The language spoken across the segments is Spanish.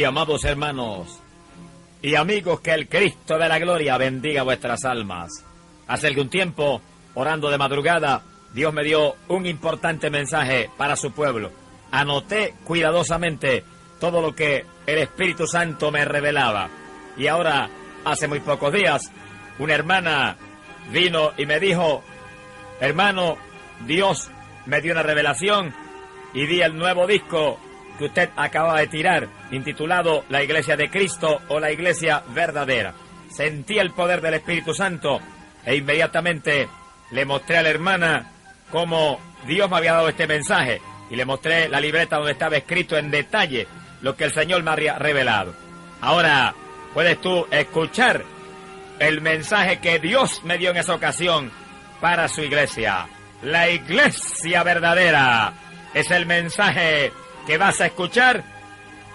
Y amados hermanos y amigos, que el Cristo de la gloria bendiga vuestras almas. Hace algún tiempo, orando de madrugada, Dios me dio un importante mensaje para su pueblo. Anoté cuidadosamente todo lo que el Espíritu Santo me revelaba. Y ahora, hace muy pocos días, una hermana vino y me dijo: hermano, Dios me dio una revelación y vi el nuevo disco que usted acaba de tirar, intitulado La Iglesia de Cristo o La Iglesia Verdadera. Sentí el poder del Espíritu Santo e inmediatamente le mostré a la hermana cómo Dios me había dado este mensaje y le mostré la libreta donde estaba escrito en detalle lo que el Señor me había revelado. Ahora puedes tú escuchar el mensaje que Dios me dio en esa ocasión para su iglesia. La Iglesia Verdadera es el mensaje que vas a escuchar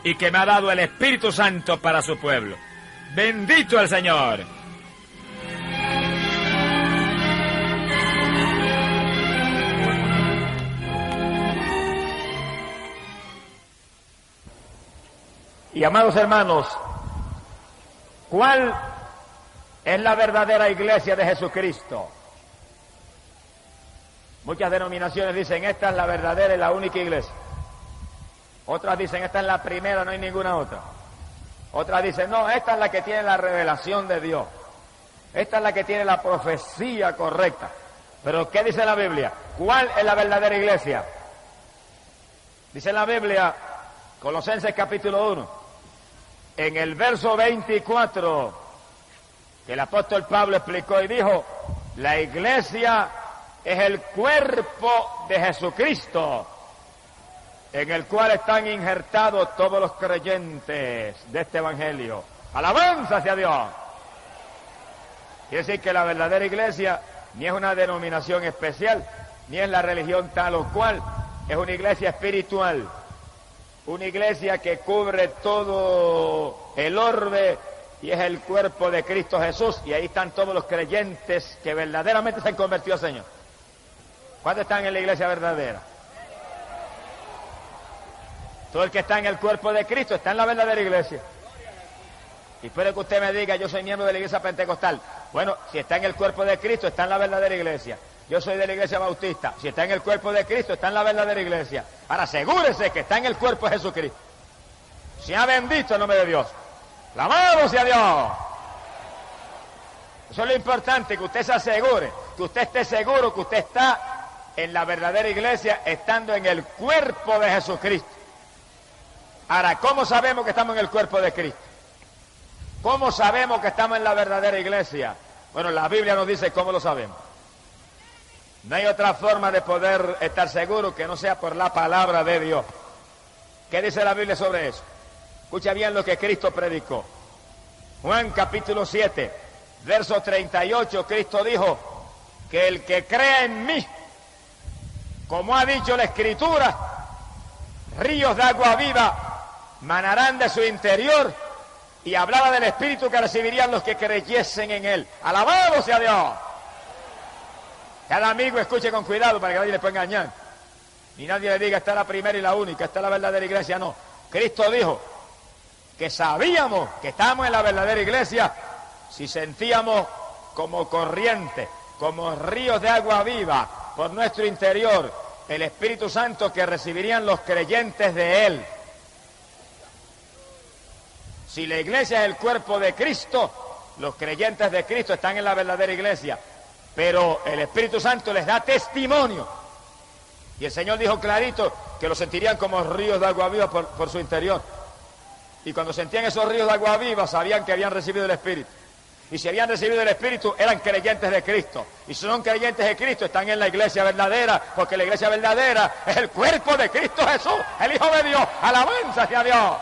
y que me ha dado el Espíritu Santo para su pueblo. ¡Bendito el Señor! Y amados hermanos, ¿cuál es la verdadera iglesia de Jesucristo? Muchas denominaciones dicen: esta es la verdadera y la única iglesia. Otras dicen: esta es la primera, no hay ninguna otra. Otras dicen: no, esta es la que tiene la revelación de Dios. Esta es la que tiene la profecía correcta. Pero ¿qué dice la Biblia? ¿Cuál es la verdadera iglesia? Dice la Biblia, Colosenses capítulo 1, en el verso 24, que el apóstol Pablo explicó y dijo: la iglesia es el cuerpo de Jesucristo, en el cual están injertados todos los creyentes de este evangelio. ¡Alabanza hacia Dios! Quiere decir que la verdadera iglesia ni es una denominación especial, ni es la religión tal o cual, es una iglesia espiritual, una iglesia que cubre todo el orbe y es el cuerpo de Cristo Jesús, y ahí están todos los creyentes que verdaderamente se han convertido al Señor. ¿Cuántos están en la iglesia verdadera? Todo el que está en el cuerpo de Cristo está en la verdadera iglesia. Y puede que usted me diga: yo soy miembro de la iglesia pentecostal. Bueno, si está en el cuerpo de Cristo, está en la verdadera iglesia. Yo soy de la iglesia bautista. Si está en el cuerpo de Cristo, está en la verdadera iglesia. Ahora asegúrese que está en el cuerpo de Jesucristo. Sea bendito el nombre de Dios. ¡Alabado sea Dios! Eso es lo importante, que usted se asegure, que usted esté seguro que usted está en la verdadera iglesia, estando en el cuerpo de Jesucristo. Ahora, ¿cómo sabemos que estamos en el cuerpo de Cristo? ¿Cómo sabemos que estamos en la verdadera iglesia? Bueno, la Biblia nos dice cómo lo sabemos. No hay otra forma de poder estar seguro que no sea por la palabra de Dios. ¿Qué dice la Biblia sobre eso? Escucha bien lo que Cristo predicó. Juan capítulo 7, verso 38, Cristo dijo que el que crea en mí, como ha dicho la Escritura, ríos de agua viva manarán de su interior, y hablaba del Espíritu que recibirían los que creyesen en Él. ¡Alabado sea Dios! Cada amigo escuche con cuidado para que nadie le pueda engañar. Ni nadie le diga: esta es la primera y la única, esta es la verdadera iglesia. No. Cristo dijo que sabíamos que estábamos en la verdadera iglesia si sentíamos como corriente, como ríos de agua viva por nuestro interior el Espíritu Santo que recibirían los creyentes de Él. Si la iglesia es el cuerpo de Cristo, los creyentes de Cristo están en la verdadera iglesia, pero el Espíritu Santo les da testimonio. Y el Señor dijo clarito que lo sentirían como ríos de agua viva por su interior. Y cuando sentían esos ríos de agua viva, sabían que habían recibido el Espíritu. Y si habían recibido el Espíritu, eran creyentes de Cristo. Y si son creyentes de Cristo, están en la iglesia verdadera, porque la iglesia verdadera es el cuerpo de Cristo Jesús, el Hijo de Dios. ¡Alabanza hacia Dios!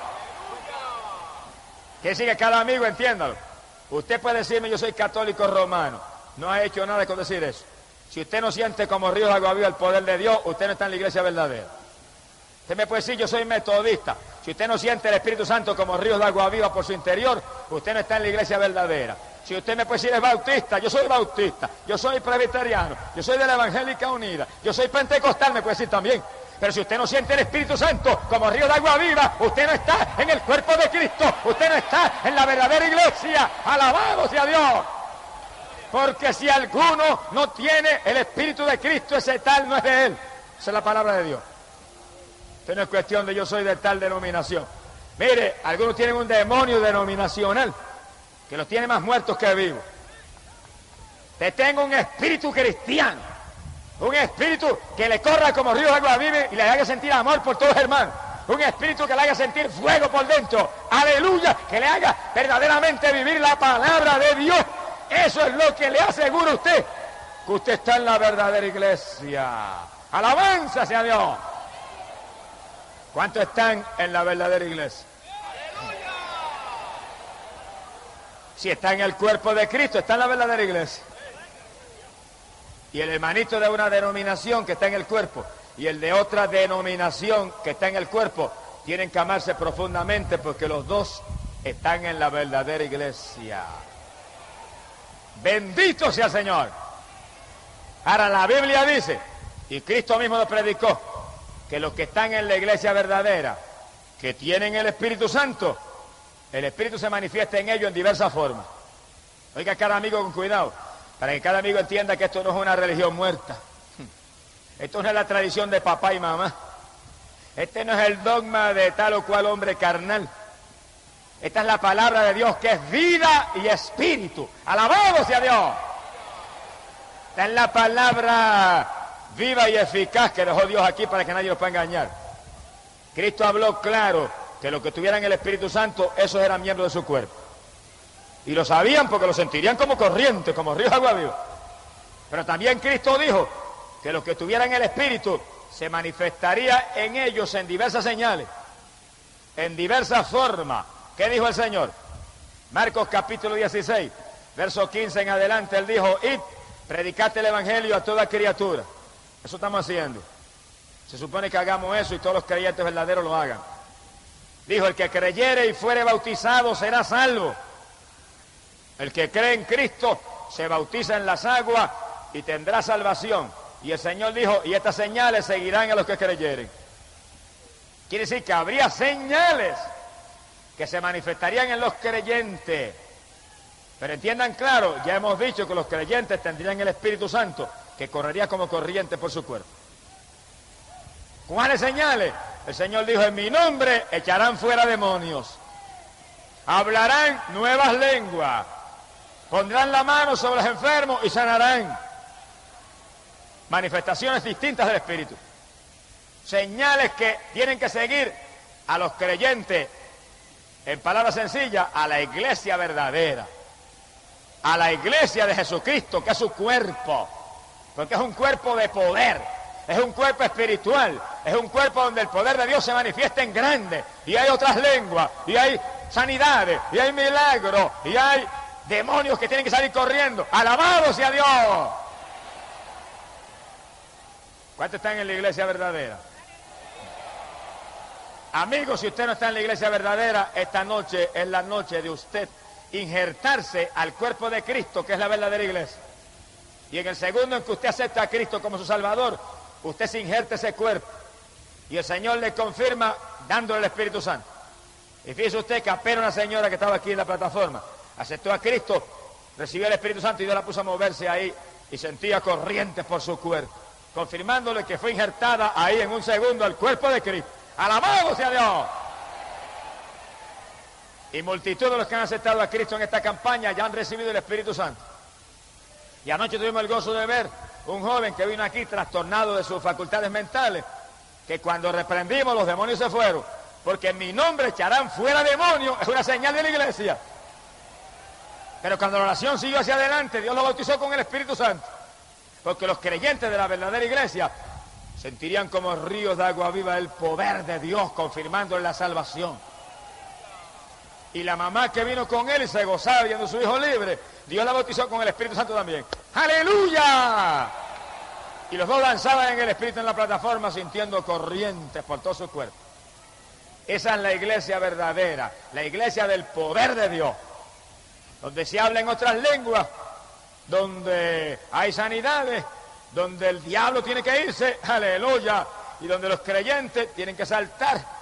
Que sigue cada amigo, entiéndalo. Usted puede decirme: yo soy católico romano. No ha hecho nada con decir eso. Si usted no siente como ríos de agua viva el poder de Dios, usted no está en la iglesia verdadera. Usted me puede decir: yo soy metodista. Si usted no siente el Espíritu Santo como ríos de agua viva por su interior, usted no está en la iglesia verdadera. Si usted me puede decir: es bautista, yo soy bautista. Yo soy presbiteriano, yo soy de la Evangélica Unida, yo soy pentecostal, me puede decir también. Pero si usted no siente el Espíritu Santo como río de agua viva, usted no está en el cuerpo de Cristo, usted no está en la verdadera iglesia. Alabado sea Dios. Porque si alguno no tiene el Espíritu de Cristo, ese tal no es de él. Esa es la palabra de Dios. Esto no es cuestión de yo soy de tal denominación. Mire, algunos tienen un demonio denominacional que los tiene más muertos que vivos. Te tengo un espíritu cristiano, un espíritu que le corra como río de agua viva y le haga sentir amor por todos los hermanos, un espíritu que le haga sentir fuego por dentro, aleluya, que le haga verdaderamente vivir la palabra de Dios. Eso es lo que le aseguro a usted, que usted está en la verdadera iglesia. Alabanza sea Dios. ¿Cuántos están en la verdadera iglesia? Si está en el cuerpo de Cristo, está en la verdadera iglesia. Y el hermanito de una denominación que está en el cuerpo y el de otra denominación que está en el cuerpo tienen que amarse profundamente, porque los dos están en la verdadera iglesia. Bendito sea el Señor. Ahora la Biblia dice, y Cristo mismo lo predicó, que los que están en la iglesia verdadera, que tienen el Espíritu Santo, el Espíritu se manifiesta en ellos en diversas formas. Oiga cada amigo con cuidado, para que cada amigo entienda que esto no es una religión muerta. Esto no es la tradición de papá y mamá. Este no es el dogma de tal o cual hombre carnal. Esta es la palabra de Dios, que es vida y espíritu. ¡Alabado sea Dios! Esta es la palabra viva y eficaz que dejó Dios aquí para que nadie los pueda engañar. Cristo habló claro que los que tuvieran el Espíritu Santo, esos eran miembros de su cuerpo. Y lo sabían porque lo sentirían como corriente, como ríos de agua viva. Pero también Cristo dijo que los que tuvieran el Espíritu se manifestaría en ellos en diversas señales, en diversas formas. ¿Qué dijo el Señor? Marcos capítulo 16, verso 15 en adelante, Él dijo, id, predicad el Evangelio a toda criatura. Eso estamos haciendo. Se supone que hagamos eso y todos los creyentes verdaderos lo hagan. Dijo, el que creyere y fuere bautizado será salvo. El que cree en Cristo se bautiza en las aguas y tendrá salvación. Y el Señor dijo, y estas señales seguirán a los que creyeren. Quiere decir que habría señales que se manifestarían en los creyentes. Pero entiendan claro, ya hemos dicho que los creyentes tendrían el Espíritu Santo, que correría como corriente por su cuerpo. ¿Cuáles señales? El Señor dijo, en mi nombre echarán fuera demonios, hablarán nuevas lenguas, pondrán la mano sobre los enfermos y sanarán. Manifestaciones distintas del Espíritu. Señales que tienen que seguir a los creyentes, en palabras sencillas, a la iglesia verdadera, a la iglesia de Jesucristo, que es su cuerpo, porque es un cuerpo de poder, es un cuerpo espiritual, es un cuerpo donde el poder de Dios se manifiesta en grande, y hay otras lenguas, y hay sanidades, y hay milagros, y hay demonios que tienen que salir corriendo. ¡Alabado sea Dios! ¿Cuántos están en la iglesia verdadera? Amigos, si usted no está en la iglesia verdadera, esta noche es la noche de usted injertarse al cuerpo de Cristo, que es la verdadera iglesia. Y en el segundo en que usted acepta a Cristo como su Salvador, usted se injerta ese cuerpo. Y el Señor le confirma dándole el Espíritu Santo. Y fíjese usted que apenas una señora que estaba aquí en la plataforma aceptó a Cristo, recibió el Espíritu Santo y Dios la puso a moverse ahí y sentía corrientes por su cuerpo, confirmándole que fue injertada ahí en un segundo al cuerpo de Cristo. ¡Alabado sea Dios! Y multitud de los que han aceptado a Cristo en esta campaña ya han recibido el Espíritu Santo. Y anoche tuvimos el gozo de ver un joven que vino aquí trastornado de sus facultades mentales, que cuando reprendimos los demonios se fueron, porque en mi nombre echarán fuera demonios, es una señal de la iglesia. Pero cuando la oración siguió hacia adelante, Dios lo bautizó con el Espíritu Santo, porque los creyentes de la verdadera iglesia sentirían como ríos de agua viva el poder de Dios, confirmando la salvación. Y la mamá que vino con él y se gozaba viendo a su hijo libre, Dios la bautizó con el Espíritu Santo también. ¡Aleluya! Y los dos danzaban en el Espíritu en la plataforma, sintiendo corrientes por todo su cuerpo. Esa es la iglesia verdadera, la iglesia del poder de Dios, donde se habla en otras lenguas, donde hay sanidades, donde el diablo tiene que irse, aleluya, y donde los creyentes tienen que saltar,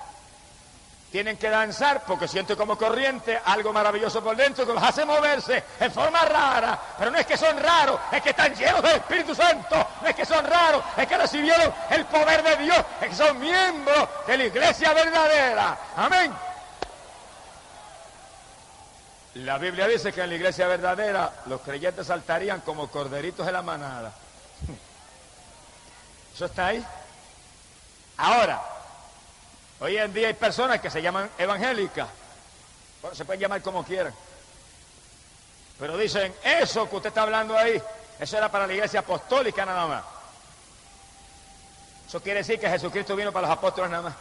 tienen que danzar, porque sienten como corriente algo maravilloso por dentro que los hace moverse en forma rara. Pero no es que son raros, es que están llenos del Espíritu Santo. No es que son raros, es que recibieron el poder de Dios, es que son miembros de la iglesia verdadera. Amén. La Biblia dice que en la iglesia verdadera los creyentes saltarían como corderitos de la manada. ¿Eso está ahí? Ahora, hoy en día hay personas que se llaman evangélicas. Bueno, se pueden llamar como quieran. Pero dicen, eso que usted está hablando ahí, eso era para la iglesia apostólica nada más. Eso quiere decir que Jesucristo vino para los apóstoles nada más.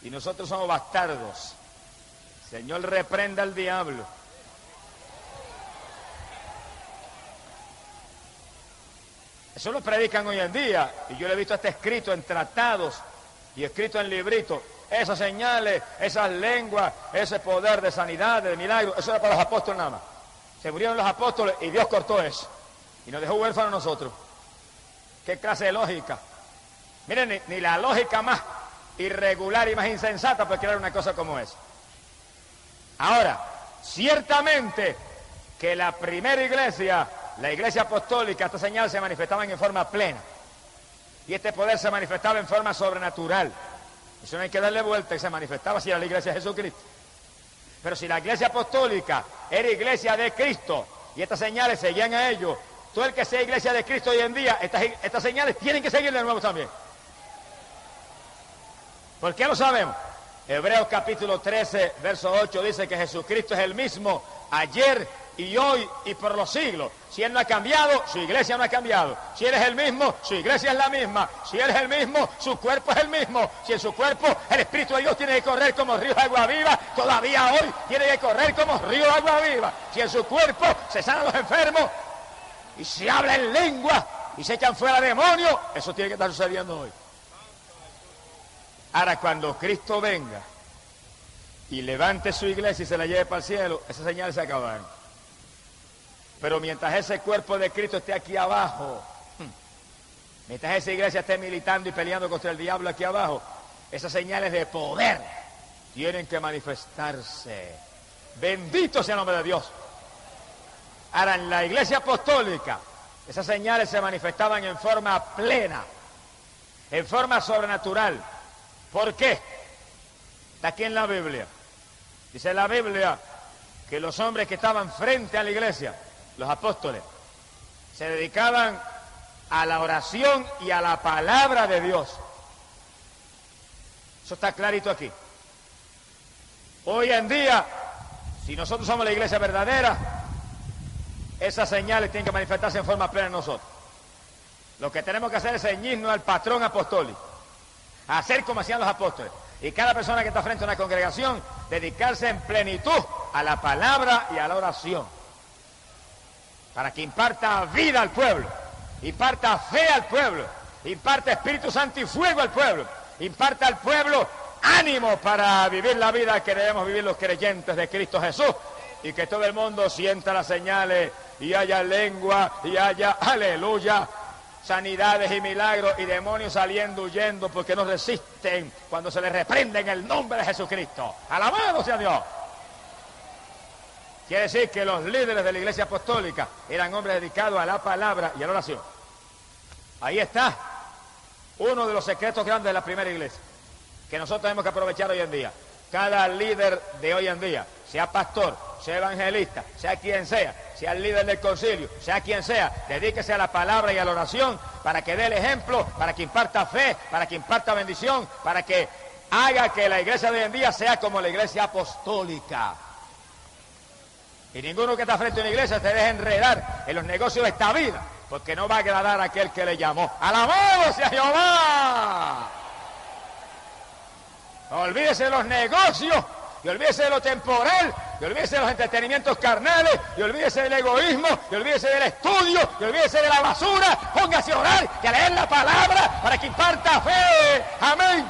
Y nosotros somos bastardos. Señor, reprenda al diablo. Eso lo predican hoy en día. Y yo lo he visto hasta escrito en tratados y escrito en libritos. Esas señales, esas lenguas, ese poder de sanidad, de milagro, eso era para los apóstoles nada más. Se murieron los apóstoles y Dios cortó eso. Y nos dejó huérfanos a nosotros. ¿Qué clase de lógica? Miren, ni la lógica más irregular y más insensata puede crear una cosa como esa. Ahora, ciertamente que la primera iglesia, la iglesia apostólica, estas señales se manifestaban en forma plena. Y este poder se manifestaba en forma sobrenatural. Eso no hay que darle vuelta, y se manifestaba si era la iglesia de Jesucristo. Pero si la iglesia apostólica era iglesia de Cristo y estas señales seguían a ellos, todo el que sea iglesia de Cristo hoy en día, estas señales tienen que seguir de nuevo también. ¿Por qué lo sabemos? Hebreos capítulo 13, verso 8 dice que Jesucristo es el mismo ayer y hoy y por los siglos. Si Él no ha cambiado, su iglesia no ha cambiado. Si Él es el mismo, su iglesia es la misma. Si Él es el mismo, su cuerpo es el mismo. Si en su cuerpo el Espíritu de Dios tiene que correr como río de agua viva, todavía hoy tiene que correr como río de agua viva. Si en su cuerpo se sanan los enfermos y se habla en lengua y se echan fuera demonios, eso tiene que estar sucediendo hoy. Ahora, cuando Cristo venga y levante su iglesia y se la lleve para el cielo, esas señales se acabaron. Pero mientras ese cuerpo de Cristo esté aquí abajo, mientras esa iglesia esté militando y peleando contra el diablo aquí abajo, esas señales de poder tienen que manifestarse. Bendito sea el nombre de Dios. Ahora, en la iglesia apostólica, esas señales se manifestaban en forma plena, en forma sobrenatural. ¿Por qué? Está aquí en la Biblia. Dice la Biblia que los hombres que estaban frente a la iglesia, los apóstoles, se dedicaban a la oración y a la palabra de Dios. Eso está clarito aquí. Hoy en día, si nosotros somos la iglesia verdadera, esas señales tienen que manifestarse en forma plena en nosotros. Lo que tenemos que hacer es ceñirnos al patrón apostólico, hacer como hacían los apóstoles. Y cada persona que está frente a una congregación, dedicarse en plenitud a la palabra y a la oración, para que imparta vida al pueblo, imparta fe al pueblo, imparta Espíritu Santo y fuego al pueblo, imparta al pueblo ánimo para vivir la vida que debemos vivir los creyentes de Cristo Jesús, y que todo el mundo sienta las señales y haya lengua y haya, aleluya, sanidades y milagros y demonios saliendo, huyendo, porque no resisten cuando se les reprende en el nombre de Jesucristo. ¡Alabado sea Dios! Quiere decir que los líderes de la iglesia apostólica eran hombres dedicados a la palabra y a la oración. Ahí está uno de los secretos grandes de la primera iglesia, que nosotros tenemos que aprovechar hoy en día. Cada líder de hoy en día, sea pastor, sea evangelista, sea quien sea el líder del concilio, sea quien sea, dedíquese a la palabra y a la oración para que dé el ejemplo, para que imparta fe, para que imparta bendición, para que haga que la iglesia de hoy en día sea como la iglesia apostólica. Y ninguno que está frente a una iglesia se deje enredar en los negocios de esta vida, porque no va a agradar a aquel que le llamó. ¡Alabado sea Jehová! Olvídese de los negocios, y olvídese de lo temporal, y olvídese de los entretenimientos carnales, y olvídese del egoísmo, y olvídese del estudio, y olvídese de la basura. Póngase a orar y a leer la palabra para que imparta fe. Amén.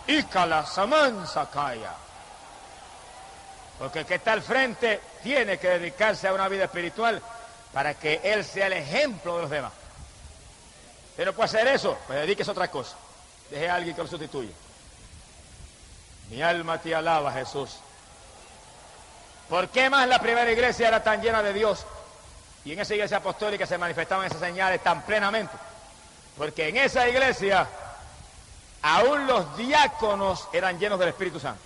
Y calasamansa calla. Porque el que está al frente tiene que dedicarse a una vida espiritual para que él sea el ejemplo de los demás. Usted no puede hacer eso, pues dedíquese a otra cosa. Deje a alguien que lo sustituya. Mi alma te alaba, Jesús. ¿Por qué más la primera iglesia era tan llena de Dios? Y en esa iglesia apostólica se manifestaban esas señales tan plenamente. Porque en esa iglesia, aún los diáconos eran llenos del Espíritu Santo.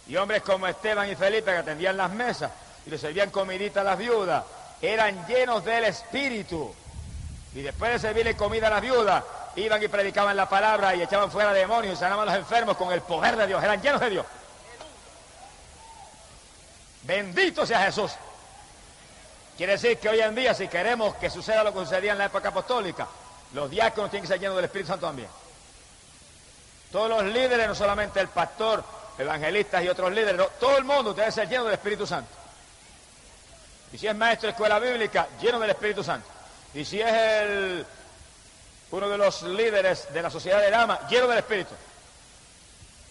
Y hombres como Esteban y Felipe, que atendían las mesas y le servían comidita a las viudas, eran llenos del Espíritu. Y después de servirle comida a las viudas, iban y predicaban la palabra y echaban fuera demonios y sanaban a los enfermos con el poder de Dios. Eran llenos de Dios. Bendito sea Jesús. Quiere decir que hoy en día, si queremos que suceda lo que sucedía en la época apostólica, los diáconos tienen que ser llenos del Espíritu Santo también. Todos los líderes, no solamente el pastor, evangelistas y otros líderes, no, todo el mundo debe ser lleno del Espíritu Santo. Y si es maestro de escuela bíblica, lleno del Espíritu Santo. Y si es uno de los líderes de la sociedad de damas, lleno del Espíritu.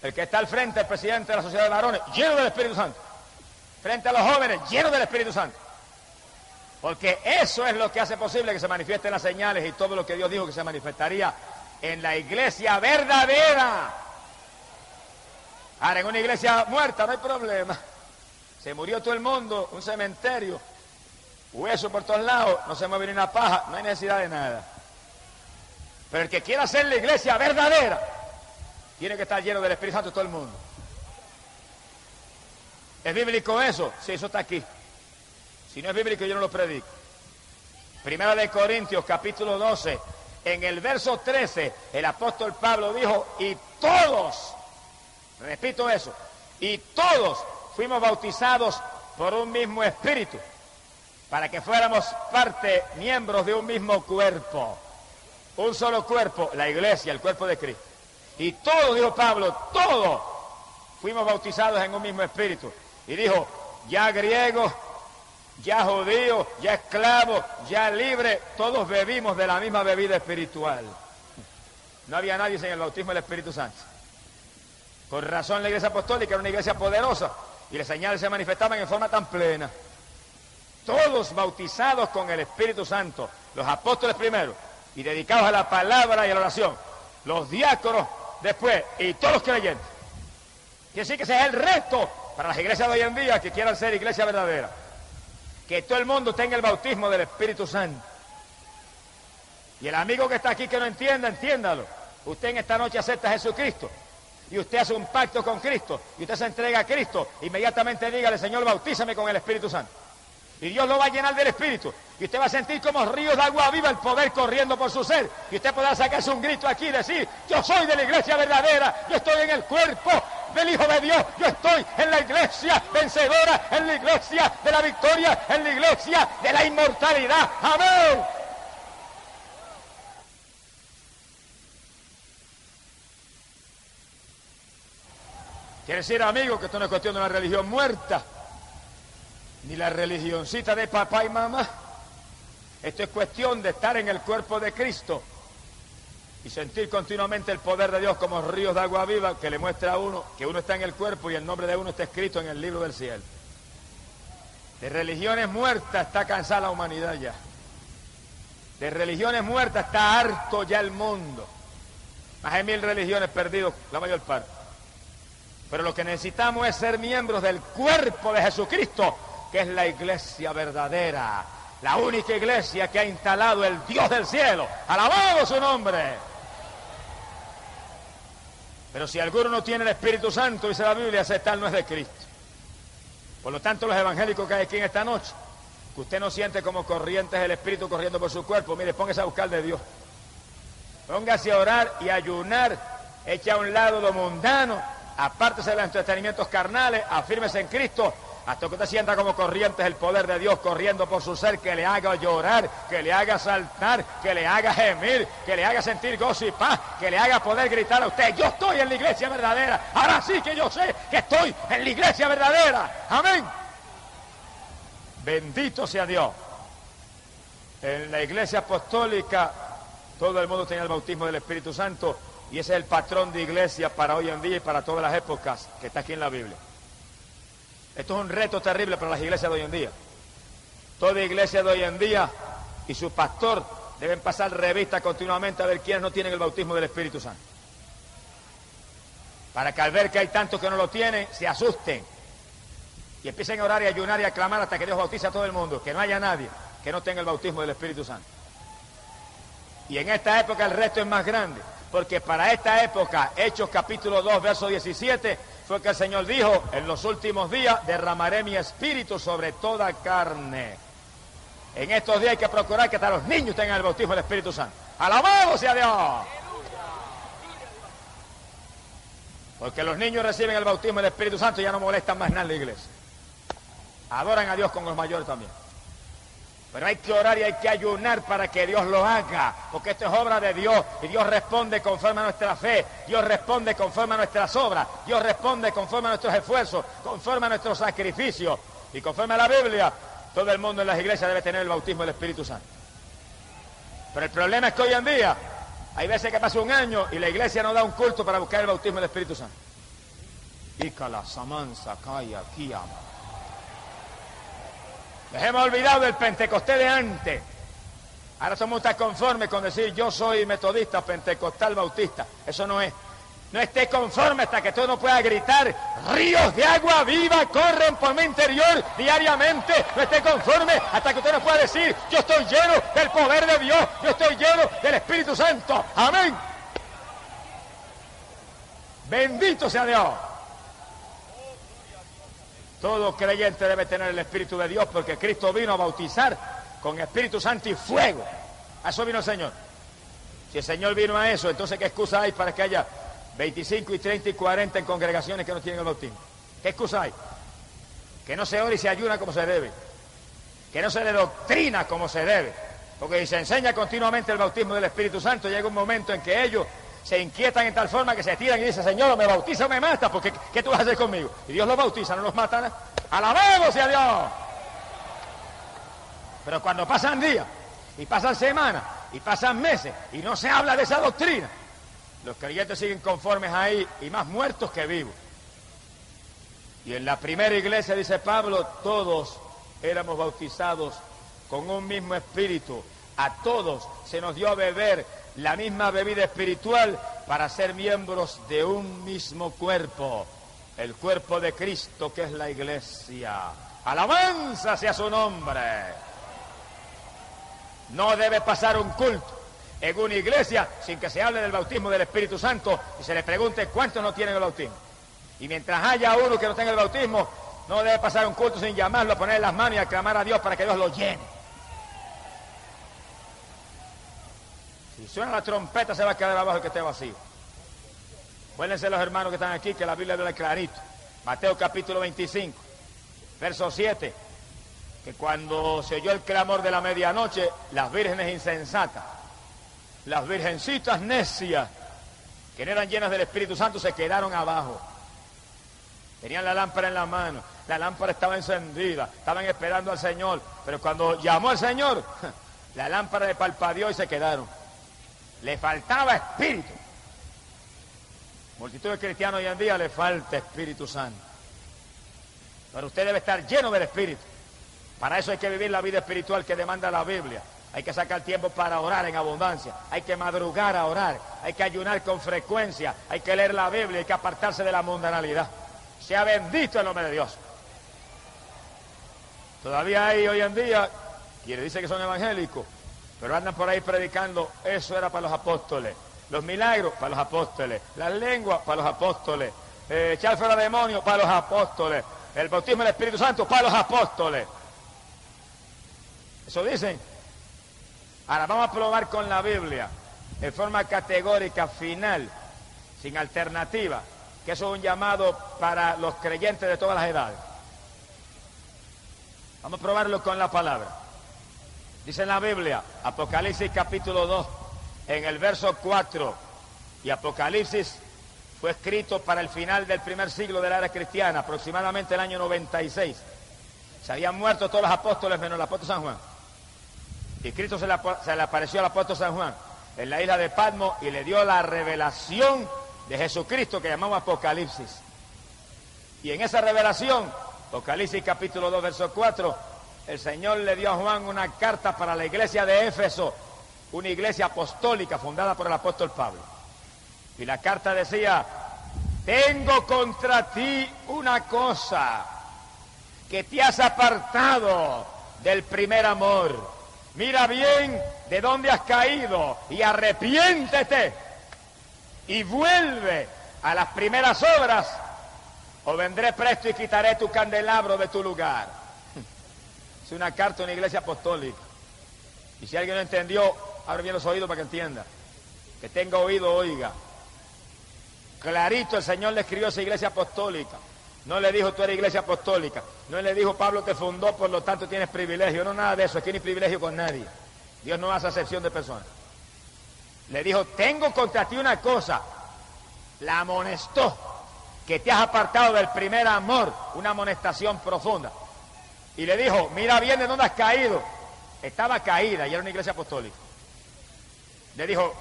El que está al frente, el presidente de la sociedad de varones, lleno del Espíritu Santo. Frente a los jóvenes, lleno del Espíritu Santo. Porque eso es lo que hace posible que se manifiesten las señales y todo lo que Dios dijo que se manifestaría en la iglesia verdadera. Ahora, en una iglesia muerta no hay problema. Se murió todo el mundo, un cementerio, hueso por todos lados, no se mueve ni una paja, no hay necesidad de nada. Pero el que quiera hacer la iglesia verdadera, tiene que estar lleno del Espíritu Santo todo el mundo. ¿Es bíblico eso? Sí, eso está aquí. Si no es bíblico, yo no lo predico. Primera de Corintios, capítulo 12, en el verso 13, el apóstol Pablo dijo, y todos, repito eso, y todos fuimos bautizados por un mismo espíritu, para que fuéramos parte, miembros de un mismo cuerpo. Un solo cuerpo, la iglesia, el cuerpo de Cristo. Y todos, dijo Pablo, todos fuimos bautizados en un mismo espíritu. Y dijo, ya griego, ya judío, ya esclavo, ya libre, todos bebimos de la misma bebida espiritual. No había nadie sin el bautismo del Espíritu Santo. Por razón la iglesia apostólica era una iglesia poderosa y las señales se manifestaban en forma tan plena. Todos bautizados con el Espíritu Santo, los apóstoles primero y dedicados a la palabra y a la oración, los diáconos después y todos los creyentes. Quiere decir que ese es el resto para las iglesias de hoy en día que quieran ser iglesia verdadera. Que todo el mundo tenga el bautismo del Espíritu Santo. Y el amigo que está aquí que no entienda, entiéndalo. Usted en esta noche acepta a Jesucristo y usted hace un pacto con Cristo y usted se entrega a Cristo, inmediatamente dígale, Señor, bautízame con el Espíritu Santo. Y Dios lo va a llenar del Espíritu. Y usted va a sentir como ríos de agua viva el poder corriendo por su ser. Y usted podrá sacarse un grito aquí y decir, yo soy de la iglesia verdadera, yo estoy en el cuerpo del Hijo de Dios, yo estoy en la iglesia vencedora, en la iglesia de la victoria, en la iglesia de la inmortalidad. ¡Amén! Quiere decir, amigo, que esto no es cuestión de una religión muerta, ni la religioncita de papá y mamá. Esto es cuestión de estar en el cuerpo de Cristo y sentir continuamente el poder de Dios como ríos de agua viva que le muestra a uno que uno está en el cuerpo y el nombre de uno está escrito en el libro del cielo. De religiones muertas está cansada la humanidad ya. De religiones muertas está harto ya el mundo. Más de 1000 religiones perdidas, la mayor parte. Pero lo que necesitamos es ser miembros del cuerpo de Jesucristo, que es la iglesia verdadera, la única iglesia que ha instalado el Dios del cielo. ¡Alabado su nombre! Pero si alguno no tiene el Espíritu Santo, dice la Biblia, ese tal no es de Cristo. Por lo tanto, los evangélicos que hay aquí en esta noche, que usted no siente como corrientes el Espíritu corriendo por su cuerpo, mire, póngase a buscar de Dios. Póngase a orar y a ayunar, eche a un lado lo mundano, apártese de los entretenimientos carnales, afírmese en Cristo, hasta que usted sienta como corrientes el poder de Dios corriendo por su ser, que le haga llorar, que le haga saltar, que le haga gemir, que le haga sentir gozo y paz, que le haga poder gritar a usted, yo estoy en la iglesia verdadera, ahora sí que yo sé que estoy en la iglesia verdadera. Amén. Bendito sea Dios. En la iglesia apostólica todo el mundo tenía el bautismo del Espíritu Santo y ese es el patrón de iglesia para hoy en día y para todas las épocas que está aquí en la Biblia. Esto es un reto terrible para las iglesias de hoy en día. Toda iglesia de hoy en día y su pastor deben pasar revista continuamente a ver quiénes no tienen el bautismo del Espíritu Santo. Para que al ver que hay tantos que no lo tienen, se asusten y empiecen a orar y ayunar y a clamar hasta que Dios bautice a todo el mundo, que no haya nadie que no tenga el bautismo del Espíritu Santo. Y en esta época el resto es más grande, porque para esta época, Hechos capítulo 2, verso 17, fue que el Señor dijo: en los últimos días derramaré mi espíritu sobre toda carne. En estos días hay que procurar que hasta los niños tengan el bautismo del Espíritu Santo. ¡Alabado sea Dios! Porque los niños reciben el bautismo del Espíritu Santo y ya no molestan más nada en la iglesia. Adoran a Dios con los mayores también. Pero hay que orar y hay que ayunar para que Dios lo haga, porque esto es obra de Dios y Dios responde conforme a nuestra fe, Dios responde conforme a nuestras obras, Dios responde conforme a nuestros esfuerzos, conforme a nuestros sacrificios y conforme a la Biblia. Todo el mundo en las iglesias debe tener el bautismo del Espíritu Santo. Pero el problema es que hoy en día hay veces que pasa un año y la iglesia no da un culto para buscar el bautismo del Espíritu Santo. Ícala, Samansa, Kaya, Kiyama. Les hemos olvidado del Pentecostés de antes. Ahora somos tan conformes con decir: yo soy metodista, pentecostal, bautista. Eso no es. No esté conforme hasta que tú no puedas gritar: ríos de agua viva corren por mi interior diariamente. No esté conforme hasta que usted no pueda decir: yo estoy lleno del poder de Dios, yo estoy lleno del Espíritu Santo. Amén. Bendito sea Dios. Todo creyente debe tener el Espíritu de Dios, porque Cristo vino a bautizar con Espíritu Santo y fuego. A eso vino el Señor. Si el Señor vino a eso, entonces ¿qué excusa hay para que haya 25 y 30 y 40 en congregaciones que no tienen el bautismo? ¿Qué excusa hay? Que no se ora y se ayuna como se debe. Que no se le doctrina como se debe. Porque si se enseña continuamente el bautismo del Espíritu Santo, llega un momento en que ellos se inquietan en tal forma que se tiran y dicen: Señor, me bautiza o me mata, porque ¿qué tú vas a hacer conmigo? Y Dios los bautiza, no los mata. ¡Alabado sea Dios! Pero cuando pasan días, y pasan semanas, y pasan meses, y no se habla de esa doctrina, los creyentes siguen conformes ahí, y más muertos que vivos. Y en la primera iglesia, dice Pablo, todos éramos bautizados con un mismo espíritu. A todos se nos dio a beber la misma bebida espiritual para ser miembros de un mismo cuerpo, el cuerpo de Cristo, que es la iglesia. ¡Alabanza sea su nombre! No debe pasar un culto en una iglesia sin que se hable del bautismo del Espíritu Santo y se le pregunte cuántos no tienen el bautismo. Y mientras haya uno que no tenga el bautismo, no debe pasar un culto sin llamarlo, a poner las manos y a clamar a Dios para que Dios lo llene. Si suena la trompeta, se va a quedar abajo el que esté vacío. Acuérdense los hermanos que están aquí, que la Biblia habla clarito. Mateo capítulo 25, verso 7, que cuando se oyó el clamor de la medianoche, las vírgenes insensatas, las virgencitas necias, que no eran llenas del Espíritu Santo, se quedaron abajo. Tenían la lámpara en la mano, la lámpara estaba encendida, estaban esperando al Señor, pero cuando llamó al Señor, la lámpara le parpadeó y se quedaron. Le faltaba espíritu. Multitud de cristianos hoy en día le falta Espíritu Santo. Pero usted debe estar lleno del Espíritu. Para eso hay que vivir la vida espiritual que demanda la Biblia. Hay que sacar tiempo para orar en abundancia. Hay que madrugar a orar. Hay que ayunar con frecuencia. Hay que leer la Biblia. Hay que apartarse de la mundanalidad. Sea bendito el nombre de Dios. Todavía hay hoy en día quienes dicen que son evangélicos, pero andan por ahí predicando: eso era para los apóstoles. Los milagros, para los apóstoles. Las lenguas, para los apóstoles. Echar fuera demonios, para los apóstoles. El bautismo del Espíritu Santo, para los apóstoles. Eso dicen. Ahora vamos a probar con la Biblia, en forma categórica, final, sin alternativa, que eso es un llamado para los creyentes de todas las edades. Vamos a probarlo con la palabra. Dice en la Biblia, Apocalipsis capítulo 2, en el verso 4, y Apocalipsis fue escrito para el final del primer siglo de la era cristiana, aproximadamente el año 96. Se habían muerto todos los apóstoles menos el apóstol San Juan. Y Cristo se le apareció al apóstol San Juan en la isla de Patmos y le dio la revelación de Jesucristo que llamamos Apocalipsis. Y en esa revelación, Apocalipsis capítulo 2, verso 4, el Señor le dio a Juan una carta para la iglesia de Éfeso, una iglesia apostólica fundada por el apóstol Pablo. Y la carta decía: tengo contra ti una cosa, que te has apartado del primer amor. Mira bien de dónde has caído y arrepiéntete y vuelve a las primeras obras, o vendré presto y quitaré tu candelabro de tu lugar. Es una carta a una iglesia apostólica. Y si alguien no entendió, abre bien los oídos para que entienda. Que tenga oído, oiga. Clarito el Señor le escribió a esa iglesia apostólica. No le dijo tú eres iglesia apostólica. No le dijo Pablo te fundó, por lo tanto tienes privilegio. No, nada de eso. Aquí no hay privilegio con nadie. Dios no hace acepción de personas. Le dijo, tengo contra ti una cosa. La amonestó, que te has apartado del primer amor. Una amonestación profunda. Y le dijo, mira bien de dónde has caído. Estaba caída y era una iglesia apostólica. Le dijo,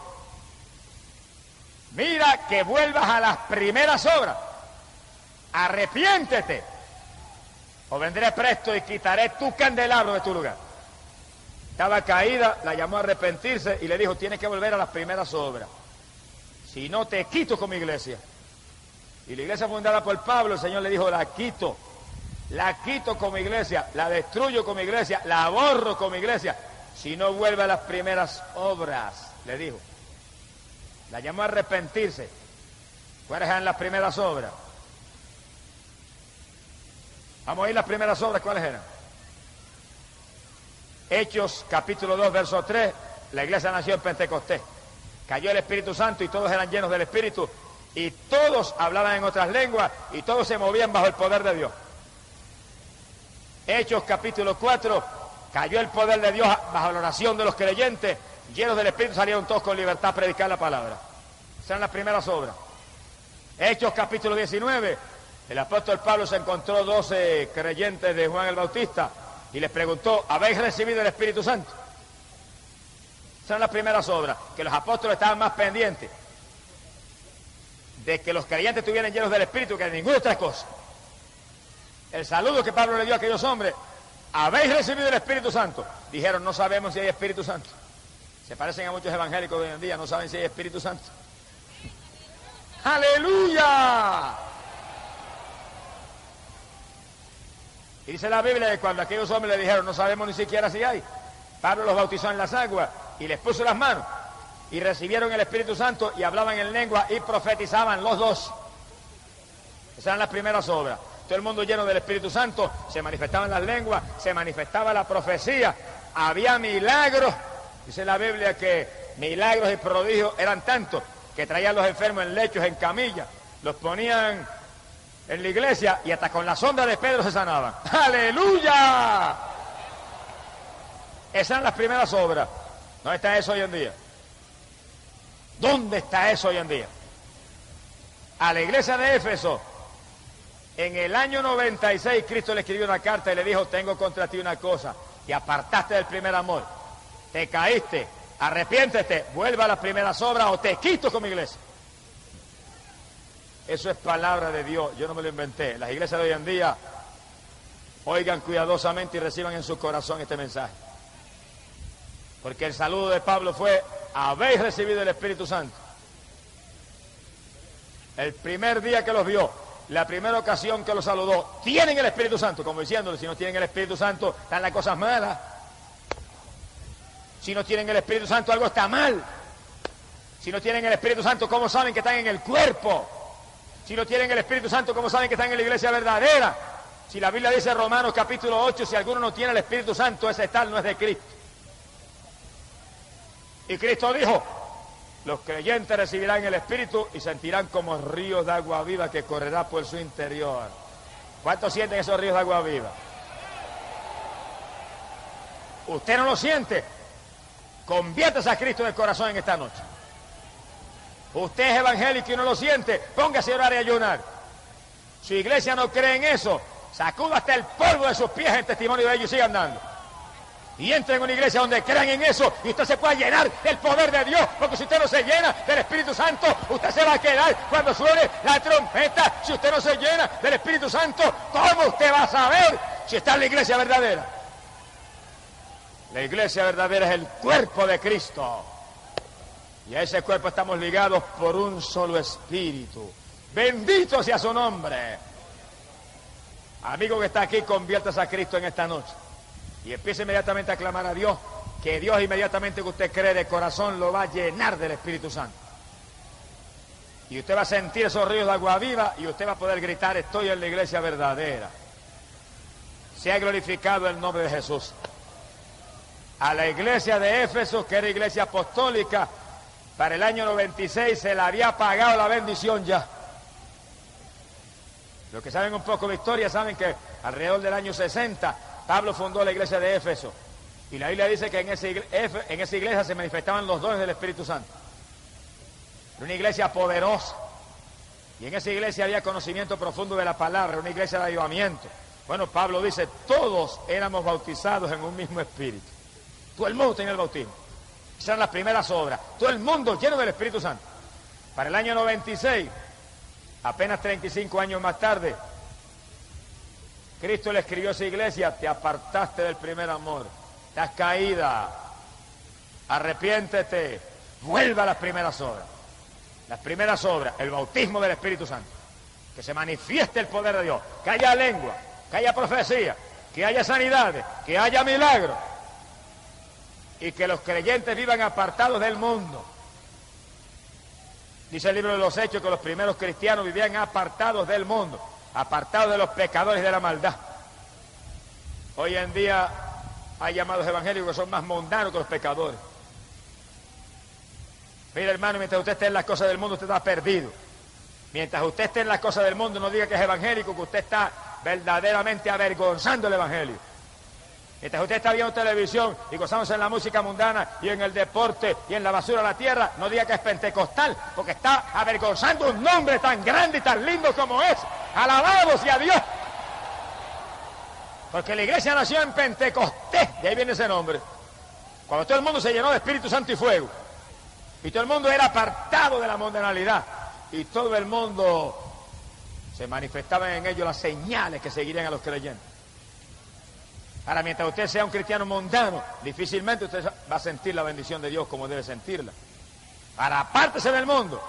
mira que vuelvas a las primeras obras. Arrepiéntete, o vendré presto y quitaré tu candelabro de tu lugar. Estaba caída, la llamó a arrepentirse y le dijo, tienes que volver a las primeras obras. Si no, te quito como iglesia. Y la iglesia fundada por Pablo, el Señor le dijo, la quito como iglesia, la destruyo como iglesia, la borro como iglesia, si no vuelve a las primeras obras, le dijo. La llamó a arrepentirse. ¿Cuáles eran las primeras obras? Vamos a ir las primeras obras, ¿cuáles eran? Hechos, capítulo 2, verso 3, la iglesia nació en Pentecostés. Cayó el Espíritu Santo y todos eran llenos del Espíritu y todos hablaban en otras lenguas y todos se movían bajo el poder de Dios. Hechos, capítulo 4, cayó el poder de Dios bajo la oración de los creyentes, llenos del Espíritu salieron todos con libertad a predicar la palabra. Esas eran las primeras obras. Hechos, capítulo 19, el apóstol Pablo se encontró 12 creyentes de Juan el Bautista y les preguntó, ¿habéis recibido el Espíritu Santo? Son las primeras obras, que los apóstoles estaban más pendientes de que los creyentes estuvieran llenos del Espíritu que de ninguna otra cosa. El saludo que Pablo le dio a aquellos hombres, ¿habéis recibido el Espíritu Santo? Dijeron, no sabemos si hay Espíritu Santo. Se parecen a muchos evangélicos de hoy en día, no saben si hay Espíritu Santo. ¡Aleluya! Y dice la Biblia que cuando aquellos hombres le dijeron, no sabemos ni siquiera si hay, Pablo los bautizó en las aguas y les puso las manos y recibieron el Espíritu Santo y hablaban en lengua y profetizaban los dos. Esas eran las primeras obras. Todo el mundo lleno del Espíritu Santo, se manifestaban las lenguas, se manifestaba la profecía, había milagros. Dice la Biblia que milagros y prodigios eran tantos que traían los enfermos en lechos, en camillas, los ponían en la iglesia y hasta con la sombra de Pedro se sanaban. ¡Aleluya! Esas eran las primeras obras. ¿Dónde está eso hoy en día? ¿Dónde está eso hoy en día? A la iglesia de Éfeso, en el año 96, Cristo le escribió una carta y le dijo, tengo contra ti una cosa, te apartaste del primer amor, te caíste, arrepiéntete, vuelva a las primeras obras o te quito como iglesia. Eso es palabra de Dios, yo no me lo inventé. Las iglesias de hoy en día, oigan cuidadosamente y reciban en su corazón este mensaje. Porque el saludo de Pablo fue, habéis recibido el Espíritu Santo. El primer día que los vio, la primera ocasión que los saludó, tienen el Espíritu Santo, como diciéndole, si no tienen el Espíritu Santo, están las cosas malas. Si no tienen el Espíritu Santo, algo está mal. Si no tienen el Espíritu Santo, ¿cómo saben que están en el cuerpo? Si no tienen el Espíritu Santo, ¿cómo saben que están en la iglesia verdadera? Si la Biblia dice en Romanos capítulo 8, si alguno no tiene el Espíritu Santo, ese tal no es de Cristo. Y Cristo dijo, los creyentes recibirán el Espíritu y sentirán como ríos de agua viva que correrá por su interior. ¿Cuántos sienten esos ríos de agua viva? ¿Usted no lo siente? Conviértase a Cristo en el corazón en esta noche. Usted es evangélico y no lo siente, póngase a orar y ayunar. Su iglesia no cree en eso, sacuda hasta el polvo de sus pies en testimonio de ellos y siga andando. Y entre en una iglesia donde crean en eso y usted se pueda llenar del poder de Dios, porque si usted no se llena del Espíritu Santo, usted se va a quedar cuando suene la trompeta. Si usted no se llena del Espíritu Santo, ¿cómo usted va a saber si está en la iglesia verdadera? La iglesia verdadera es el cuerpo de Cristo. Y a ese cuerpo estamos ligados por un solo espíritu. Bendito sea su nombre. Amigo que está aquí, conviértase a Cristo en esta noche. Y empiece inmediatamente a clamar a Dios, que Dios inmediatamente que usted cree de corazón lo va a llenar del Espíritu Santo. Y usted va a sentir esos ríos de agua viva y usted va a poder gritar: estoy en la iglesia verdadera. Sea glorificado el nombre de Jesús. A la iglesia de Éfeso, que era iglesia apostólica, para el año 96 se le había pagado la bendición ya. Los que saben un poco de historia saben que alrededor del año 60 Pablo fundó la iglesia de Éfeso. Y la Biblia dice que en esa iglesia se manifestaban los dones del Espíritu Santo. Era una iglesia poderosa. Y en esa iglesia había conocimiento profundo de la palabra, una iglesia de avivamiento. Bueno, Pablo dice, todos éramos bautizados en un mismo espíritu. Todo el mundo tenía el bautismo. Esas eran las primeras obras. Todo el mundo lleno del Espíritu Santo. Para el año 96, apenas 35 años más tarde, Cristo le escribió a esa iglesia: te apartaste del primer amor, estás caída, arrepiéntete, vuelva a las primeras obras. Las primeras obras, el bautismo del Espíritu Santo, que se manifieste el poder de Dios, que haya lengua, que haya profecía, que haya sanidades, que haya milagros, y que los creyentes vivan apartados del mundo. Dice el libro de los Hechos que los primeros cristianos vivían apartados del mundo, apartados de los pecadores y de la maldad. Hoy en día hay llamados evangélicos que son más mundanos que los pecadores. Mira, hermano, mientras usted esté en las cosas del mundo, usted está perdido. Mientras usted esté en las cosas del mundo, no diga que es evangélico, que usted está verdaderamente avergonzando el evangelio. Mientras usted está viendo televisión y gozándose en la música mundana y en el deporte y en la basura de la tierra, no diga que es pentecostal, porque está avergonzando un nombre tan grande y tan lindo como es. ¡Alabado sea Dios! Porque la iglesia nació en Pentecostés, de ahí viene ese nombre. Cuando todo el mundo se llenó de Espíritu Santo y fuego, y todo el mundo era apartado de la mundanalidad, y todo el mundo se manifestaban en ellos las señales que seguirían a los creyentes. Ahora, mientras usted sea un cristiano mundano, difícilmente usted va a sentir la bendición de Dios como debe sentirla. Ahora, apártese del mundo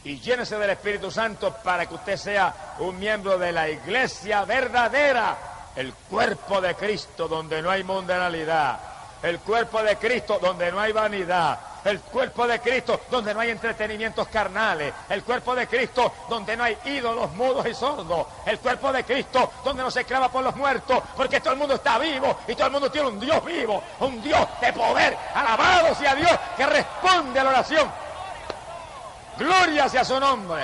y llénese del Espíritu Santo para que usted sea un miembro de la iglesia verdadera, el cuerpo de Cristo donde no hay mundanalidad, el cuerpo de Cristo donde no hay vanidad, el cuerpo de Cristo donde no hay entretenimientos carnales, el cuerpo de Cristo donde no hay ídolos mudos y sordos, el cuerpo de Cristo donde no se clama por los muertos, porque todo el mundo está vivo y todo el mundo tiene un Dios vivo, un Dios de poder. Alabado sea Dios que responde a la oración. Gloria sea su nombre.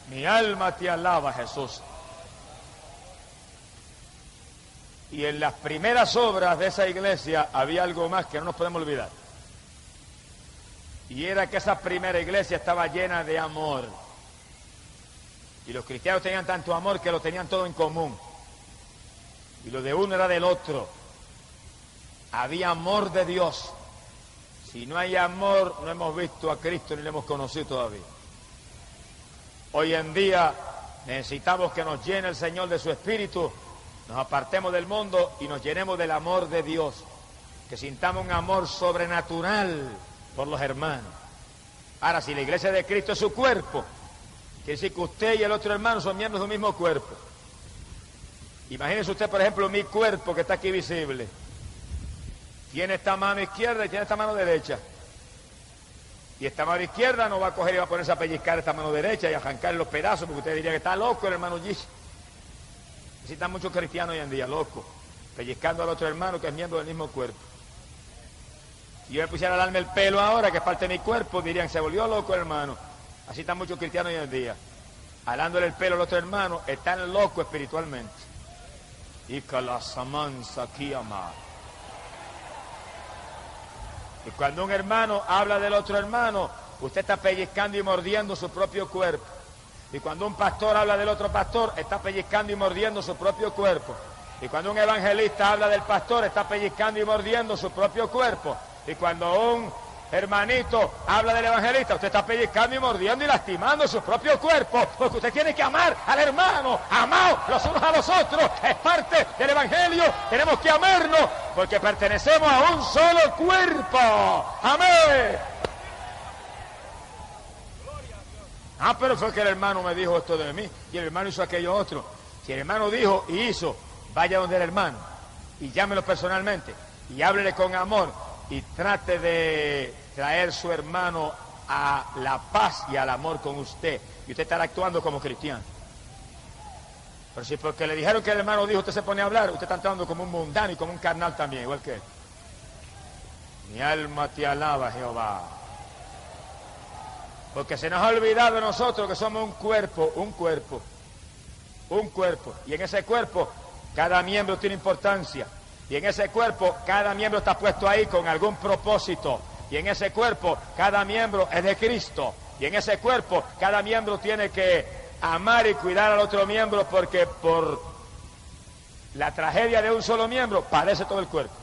Mi alma te alaba, Jesús. Y en las primeras obras de esa iglesia había algo más que no nos podemos olvidar. Y era que esa primera iglesia estaba llena de amor. Y los cristianos tenían tanto amor que lo tenían todo en común. Y lo de uno era del otro. Había amor de Dios. Si no hay amor, no hemos visto a Cristo ni le hemos conocido todavía. Hoy en día necesitamos que nos llene el Señor de su Espíritu, nos apartemos del mundo y nos llenemos del amor de Dios, que sintamos un amor sobrenatural por los hermanos. Ahora, si la iglesia de Cristo es su cuerpo, quiere decir que usted y el otro hermano son miembros de un mismo cuerpo. Imagínese usted, por ejemplo, mi cuerpo que está aquí visible. Tiene esta mano izquierda y tiene esta mano derecha. Y esta mano izquierda no va a coger y va a ponerse a pellizcar esta mano derecha y a arrancar los pedazos, porque usted diría que está loco el hermano Gis. Necesitan muchos cristianos hoy en día, locos, pellizcando al otro hermano que es miembro del mismo cuerpo. Si yo me pusiera a darme el pelo ahora, que es parte de mi cuerpo, dirían, se volvió loco el hermano. Así están muchos cristianos hoy en día. Alándole el pelo al otro hermano, están locos espiritualmente. Y cuando un hermano habla del otro hermano, usted está pellizcando y mordiendo su propio cuerpo. Y cuando un pastor habla del otro pastor, está pellizcando y mordiendo su propio cuerpo. Y cuando un evangelista habla del pastor, está pellizcando y mordiendo su propio cuerpo. Y cuando un hermanito habla del evangelista, usted está pellizcando y mordiendo y lastimando su propio cuerpo, porque usted tiene que amar al hermano, amaos los unos a los otros, es parte del evangelio, tenemos que amarnos, porque pertenecemos a un solo cuerpo, amén. Ah, pero fue que el hermano me dijo esto de mí, y el hermano hizo aquello otro. Si el hermano dijo y hizo, vaya donde el hermano, y llámelo personalmente, y háblele con amor, y trate de traer su hermano a la paz y al amor con usted, y usted estará actuando como cristiano. Pero si porque le dijeron que el hermano dijo, usted se pone a hablar, usted está actuando como un mundano y como un carnal también, igual que él. Mi alma te alaba, Jehová. Porque se nos ha olvidado de nosotros que somos un cuerpo, y en ese cuerpo cada miembro tiene importancia, y en ese cuerpo cada miembro está puesto ahí con algún propósito, y en ese cuerpo cada miembro es de Cristo, y en ese cuerpo cada miembro tiene que amar y cuidar al otro miembro, porque por la tragedia de un solo miembro padece todo el cuerpo.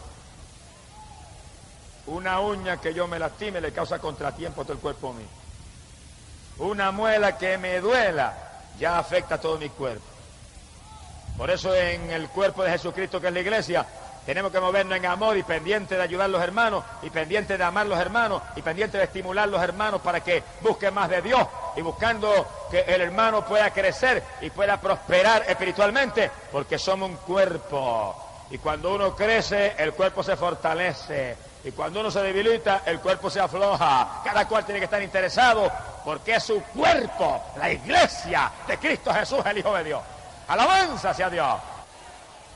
Una uña que yo me lastime le causa contratiempo a todo el cuerpo mío. Una muela que me duela ya afecta a todo mi cuerpo. Por eso en el cuerpo de Jesucristo, que es la iglesia, tenemos que movernos en amor y pendiente de ayudar a los hermanos, y pendiente de amar a los hermanos, y pendiente de estimular a los hermanos para que busquen más de Dios, y buscando que el hermano pueda crecer y pueda prosperar espiritualmente, porque somos un cuerpo. Y cuando uno crece, el cuerpo se fortalece. Y cuando uno se debilita, el cuerpo se afloja. Cada cual tiene que estar interesado, porque es su cuerpo, la iglesia de Cristo Jesús, el Hijo de Dios. Alabanza sea Dios.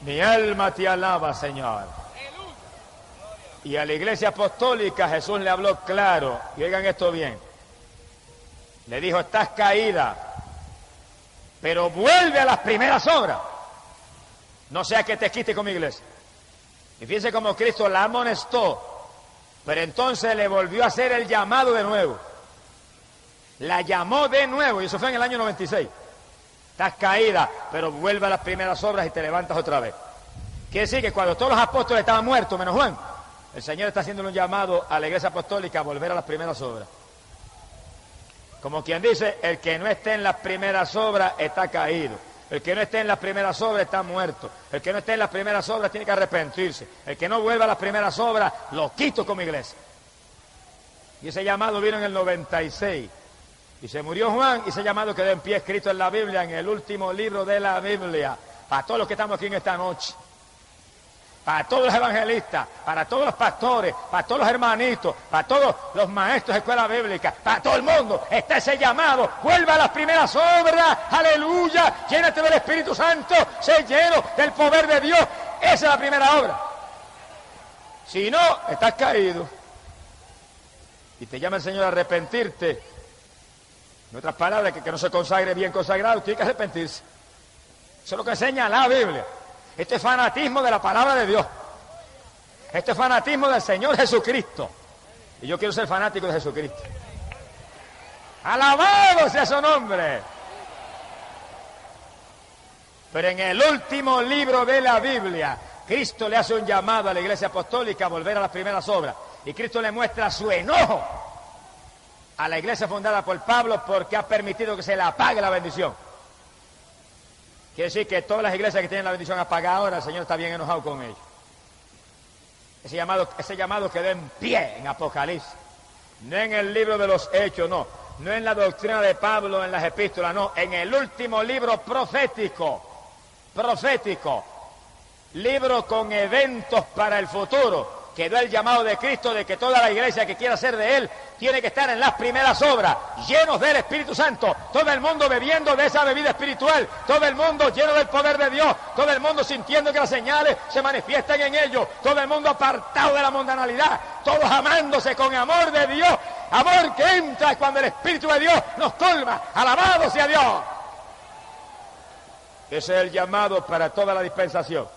Mi alma te alaba, Señor. Y a la iglesia apostólica Jesús le habló claro, y oigan esto bien. Le dijo, estás caída, pero vuelve a las primeras obras. No sea que te quite con mi iglesia. Y fíjense cómo Cristo la amonestó, pero entonces le volvió a hacer el llamado de nuevo. La llamó de nuevo, y eso fue en el año 96. Estás caída, pero vuelve a las primeras obras y te levantas otra vez. Quiere decir que cuando todos los apóstoles estaban muertos, menos Juan, el Señor está haciendo un llamado a la iglesia apostólica a volver a las primeras obras. Como quien dice, el que no esté en las primeras obras está caído. El que no esté en las primeras obras está muerto. El que no esté en las primeras obras tiene que arrepentirse. El que no vuelva a las primeras obras, lo quito como iglesia. Y ese llamado vino en el 96. Y se murió Juan, y ese llamado quedó en pie escrito en la Biblia, en el último libro de la Biblia. Para todos los que estamos aquí en esta noche. Para todos los evangelistas, para todos los pastores, para todos los hermanitos, para todos los maestros de escuela bíblica, para todo el mundo, está ese llamado. Vuelva a las primeras obras, aleluya, llénate del Espíritu Santo, sé lleno del poder de Dios. Esa es la primera obra. Si no, estás caído. Y te llama el Señor a arrepentirte. En otras palabras, que no se consagre bien consagrado, tiene que arrepentirse. Eso es lo que enseña la Biblia. Este fanatismo de la palabra de Dios. Este fanatismo del Señor Jesucristo. Y yo quiero ser fanático de Jesucristo. ¡Alabado sea su nombre! Pero en el último libro de la Biblia, Cristo le hace un llamado a la iglesia apostólica a volver a las primeras obras. Y Cristo le muestra su enojo a la iglesia fundada por Pablo porque ha permitido que se le apague la bendición. Quiere decir que todas las iglesias que tienen la bendición apagada ahora, el Señor está bien enojado con ellos. Ese llamado quedó en pie en Apocalipsis. No en el libro de los Hechos, no. No en la doctrina de Pablo, en las epístolas, no. En el último libro profético. Libro con eventos para el futuro. Quedó el llamado de Cristo de que toda la iglesia que quiera ser de Él tiene que estar en las primeras obras, llenos del Espíritu Santo, todo el mundo bebiendo de esa bebida espiritual, todo el mundo lleno del poder de Dios, todo el mundo sintiendo que las señales se manifiestan en ellos, todo el mundo apartado de la mundanalidad, todos amándose con amor de Dios, amor que entra cuando el Espíritu de Dios nos colma. ¡Alabado sea Dios! Ese es el llamado para toda la dispensación.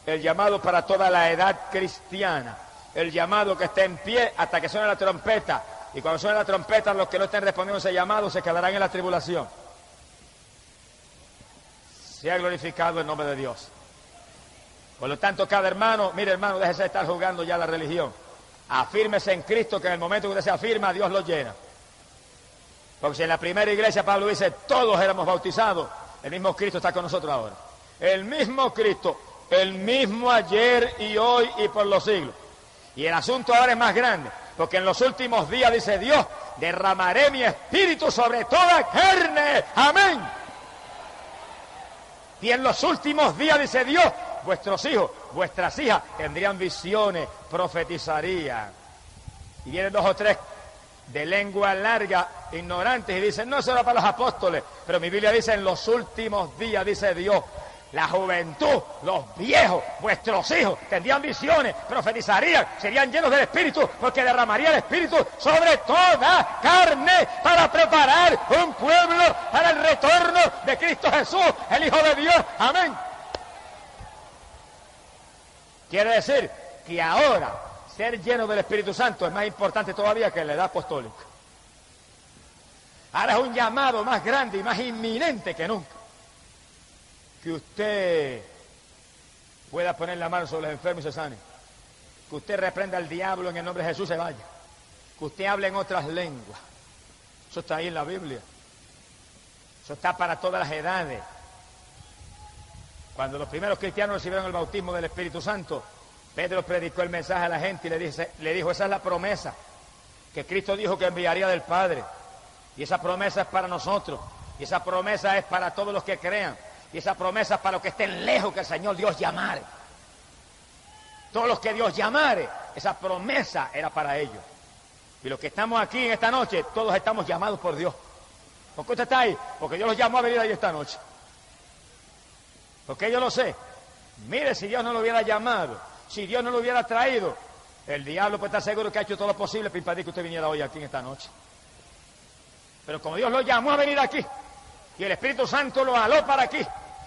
El llamado para toda la edad cristiana, el llamado que esté en pie hasta que suene la trompeta, y cuando suene la trompeta los que no estén respondiendo a ese llamado se quedarán en la tribulación. Sea glorificado el nombre de Dios. Por lo tanto, cada hermano, mire hermano, déjese de estar jugando ya la religión. Afírmese en Cristo, que en el momento que usted se afirma, Dios lo llena. Porque si en la primera iglesia Pablo dice, todos éramos bautizados, el mismo Cristo está con nosotros ahora. El mismo Cristo, el mismo ayer y hoy y por los siglos. Y el asunto ahora es más grande, porque en los últimos días, dice Dios, derramaré mi espíritu sobre toda carne. Amén. Y en los últimos días, dice Dios, vuestros hijos, vuestras hijas tendrían visiones, profetizarían. Y vienen 2 o 3 de lengua larga, ignorantes, y dicen, no, eso era para los apóstoles. Pero mi Biblia dice, en los últimos días, dice Dios, la juventud, los viejos, vuestros hijos, tendrían visiones, profetizarían, serían llenos del Espíritu, porque derramaría el Espíritu sobre toda carne para preparar un pueblo para el retorno de Cristo Jesús, el Hijo de Dios. Amén. Quiere decir que ahora ser lleno del Espíritu Santo es más importante todavía que la edad apostólica. Ahora es un llamado más grande y más inminente que nunca. Que usted pueda poner la mano sobre los enfermos y se sane. Que usted reprenda al diablo en el nombre de Jesús y se vaya. Que usted hable en otras lenguas. Eso está ahí en la Biblia. Eso está para todas las edades. Cuando los primeros cristianos recibieron el bautismo del Espíritu Santo, Pedro predicó el mensaje a la gente y le dijo, esa es la promesa que Cristo dijo que enviaría del Padre. Y esa promesa es para nosotros. Y esa promesa es para todos los que crean. Y esa promesa es para los que estén lejos, que el Señor Dios llamare. Todos los que Dios llamare, esa promesa era para ellos. Y los que estamos aquí en esta noche, todos estamos llamados por Dios. ¿Por qué usted está ahí? Porque Dios los llamó a venir ahí esta noche. Porque yo lo sé. Mire, si Dios no lo hubiera llamado, si Dios no lo hubiera traído, el diablo puede estar seguro que ha hecho todo lo posible para impedir que usted viniera hoy aquí en esta noche. Pero como Dios lo llamó a venir aquí, y el Espíritu Santo lo aló para aquí,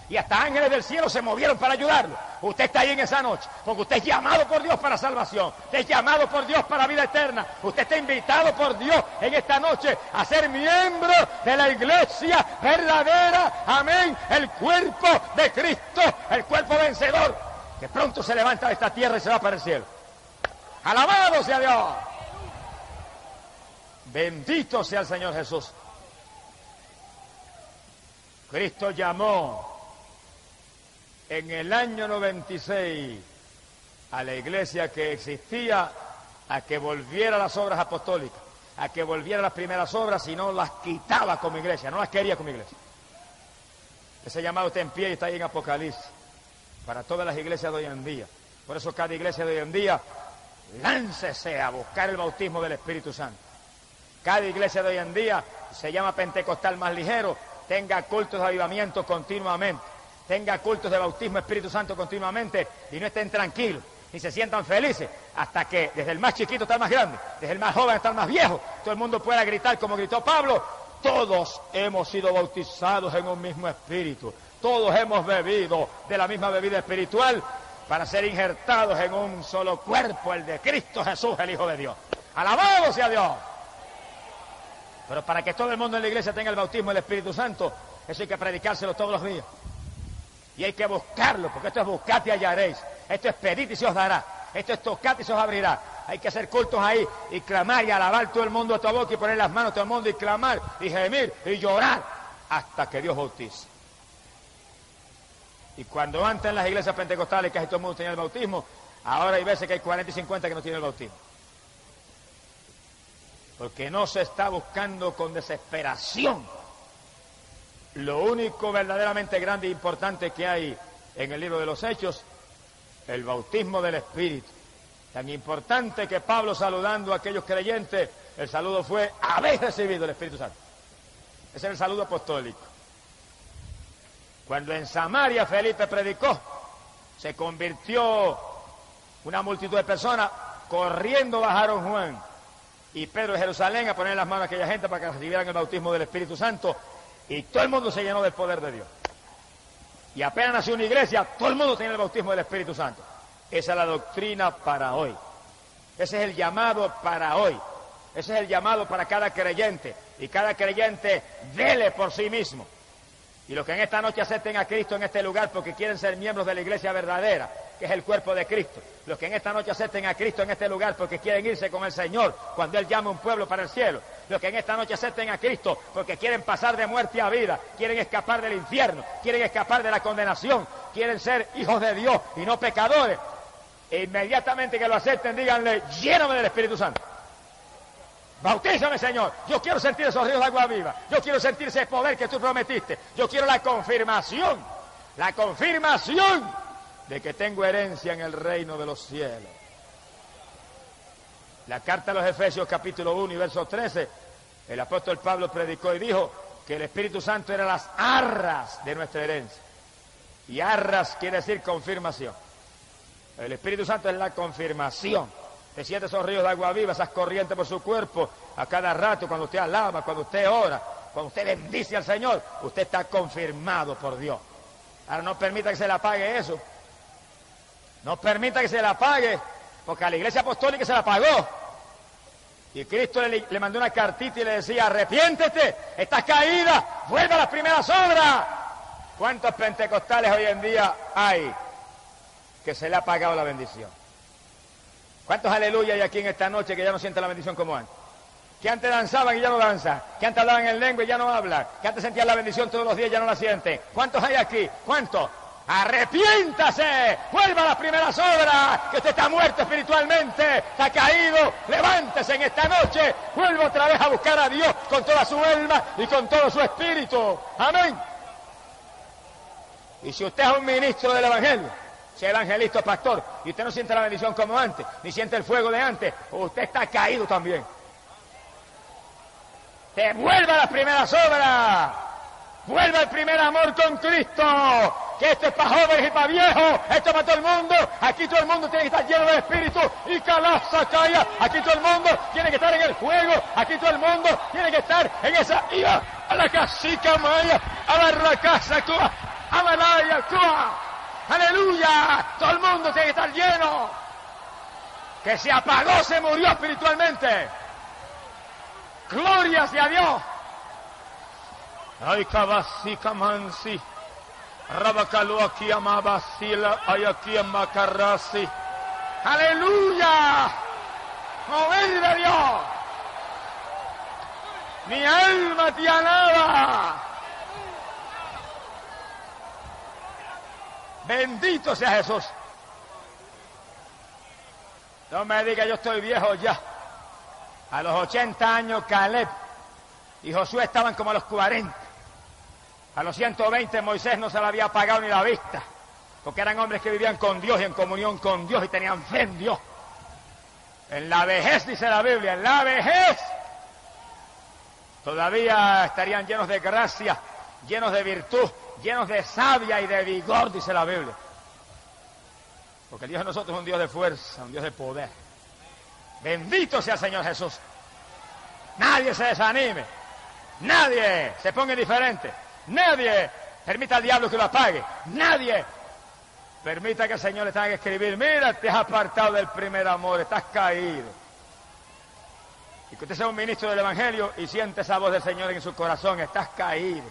y hasta ángeles del cielo se movieron para ayudarlo, usted está ahí en esa noche, porque usted es llamado por Dios para salvación, usted es llamado por Dios para vida eterna, usted está invitado por Dios en esta noche a ser miembro de la iglesia verdadera, amén, el cuerpo de Cristo, el cuerpo vencedor, que pronto se levanta de esta tierra y se va para el cielo. ¡Alabado sea Dios! Bendito sea el Señor Jesús. Cristo llamó en el año 96 a la iglesia que existía a que volviera a las obras apostólicas, a que volviera a las primeras obras, y no las quitaba como iglesia, no las quería como iglesia. Ese llamado está en pie y está ahí en Apocalipsis, para todas las iglesias de hoy en día. Por eso cada iglesia de hoy en día, láncese a buscar el bautismo del Espíritu Santo. Cada iglesia de hoy en día se llama pentecostal más ligero, tenga cultos de avivamiento continuamente, tenga cultos de bautismo Espíritu Santo continuamente, y no estén tranquilos, ni se sientan felices, hasta que desde el más chiquito hasta el más grande, desde el más joven hasta el más viejo, todo el mundo pueda gritar como gritó Pablo, todos hemos sido bautizados en un mismo espíritu, todos hemos bebido de la misma bebida espiritual, para ser injertados en un solo cuerpo, el de Cristo Jesús, el Hijo de Dios. ¡Alabado sea Dios! Pero para que todo el mundo en la iglesia tenga el bautismo del Espíritu Santo, eso hay que predicárselo todos los días. Y hay que buscarlo, porque esto es buscad y hallaréis. Esto es pedid y se os dará. Esto es tocad y se os abrirá. Hay que hacer cultos ahí y clamar y alabar todo el mundo a tu boca y poner las manos a todo el mundo y clamar y gemir y llorar hasta que Dios bautice. Y cuando antes en las iglesias pentecostales casi todo el mundo tenía el bautismo, ahora hay veces que hay 40 y 50 que no tienen el bautismo. Porque no se está buscando con desesperación lo único verdaderamente grande e importante que hay en el libro de los Hechos, el bautismo del Espíritu. Tan importante que Pablo, saludando a aquellos creyentes, el saludo fue: habéis recibido el Espíritu Santo. Ese es el saludo apostólico. Cuando en Samaria Felipe predicó, se convirtió una multitud de personas, corriendo bajaron Juan y Pedro de Jerusalén a poner las manos a aquella gente para que recibieran el bautismo del Espíritu Santo, y todo el mundo se llenó del poder de Dios. Y apenas nació una iglesia, todo el mundo tenía el bautismo del Espíritu Santo. Esa es la doctrina para hoy. Ese es el llamado para hoy. Ese es el llamado para cada creyente. Y cada creyente vele por sí mismo. Y los que en esta noche acepten a Cristo en este lugar porque quieren ser miembros de la iglesia verdadera, que es el cuerpo de Cristo. Los que en esta noche acepten a Cristo en este lugar porque quieren irse con el Señor cuando Él llame a un pueblo para el cielo. Los que en esta noche acepten a Cristo porque quieren pasar de muerte a vida, quieren escapar del infierno, quieren escapar de la condenación, quieren ser hijos de Dios y no pecadores. E inmediatamente que lo acepten, díganle, lléname del Espíritu Santo. Bautízame, Señor. Yo quiero sentir esos ríos de agua viva. Yo quiero sentir ese poder que tú prometiste. Yo quiero la confirmación de que tengo herencia en el reino de los cielos. La carta a los Efesios capítulo 1 y verso 13, el apóstol Pablo predicó y dijo que el Espíritu Santo era las arras de nuestra herencia. Y arras quiere decir confirmación. El Espíritu Santo es la confirmación. Te siente esos ríos de agua viva, esas corrientes por su cuerpo, a cada rato, cuando usted alaba, cuando usted ora, cuando usted bendice al Señor, usted está confirmado por Dios. Ahora no permita que se le apague eso. No permita que se le apague, porque a la iglesia apostólica se la apagó. Y Cristo le mandó una cartita y le decía, arrepiéntete, estás caída, vuelve a las primeras obras. ¿Cuántos pentecostales hoy en día hay que se le ha apagado la bendición? ¿Cuántos aleluya hay aquí en esta noche que ya no sienten la bendición como antes? Que antes danzaban y ya no danzan, que antes hablaban en lengua y ya no hablan, que antes sentían la bendición todos los días y ya no la sienten. ¿Cuántos hay aquí? ¿Cuántos? ¡Arrepiéntase! ¡Vuelva a las primeras obras! Que usted está muerto espiritualmente, está caído. ¡Levántese en esta noche! ¡Vuelva otra vez a buscar a Dios con toda su alma y con todo su espíritu! ¡Amén! Y si usted es un ministro del Evangelio, si es evangelista o pastor, y usted no siente la bendición como antes, ni siente el fuego de antes, usted está caído también. ¡Te vuelva a las primeras obras! ¡Vuelva al primer amor con Cristo! Que esto es para jóvenes y para viejos, esto es para todo el mundo. Aquí todo el mundo tiene que estar lleno de espíritu y calaza calla. Aquí todo el mundo tiene que estar en el fuego. Aquí todo el mundo tiene que estar en esa ira. A la casica maya, a la racasa cua, a la laya cua. ¡Aleluya! Todo el mundo tiene que estar lleno. Que se apagó, se murió espiritualmente. ¡Gloria sea a Dios! Ay, cabasica mansi. Rabacalo aquí amabasila, ay aquí amacarrasi. ¡Aleluya! ¡Mover de Dios! Mi alma te alaba. Bendito sea Jesús. No me diga yo estoy viejo ya. A los 80 años Caleb y Josué estaban como a los 40. A los 120 Moisés no se le había apagado ni la vista, porque eran hombres que vivían con Dios y en comunión con Dios y tenían fe en Dios. En la vejez, dice la Biblia, en la vejez todavía estarían llenos de gracia, llenos de virtud, llenos de savia y de vigor, dice la Biblia. Porque el Dios de nosotros es un Dios de fuerza, un Dios de poder. Bendito sea el Señor Jesús. Nadie se desanime, nadie se ponga indiferente, nadie permita al diablo que lo apague, nadie permita que el Señor le tenga que escribir, mira, te has apartado del primer amor, estás caído. Y que usted sea un ministro del Evangelio y siente esa voz del Señor en su corazón, estás caído,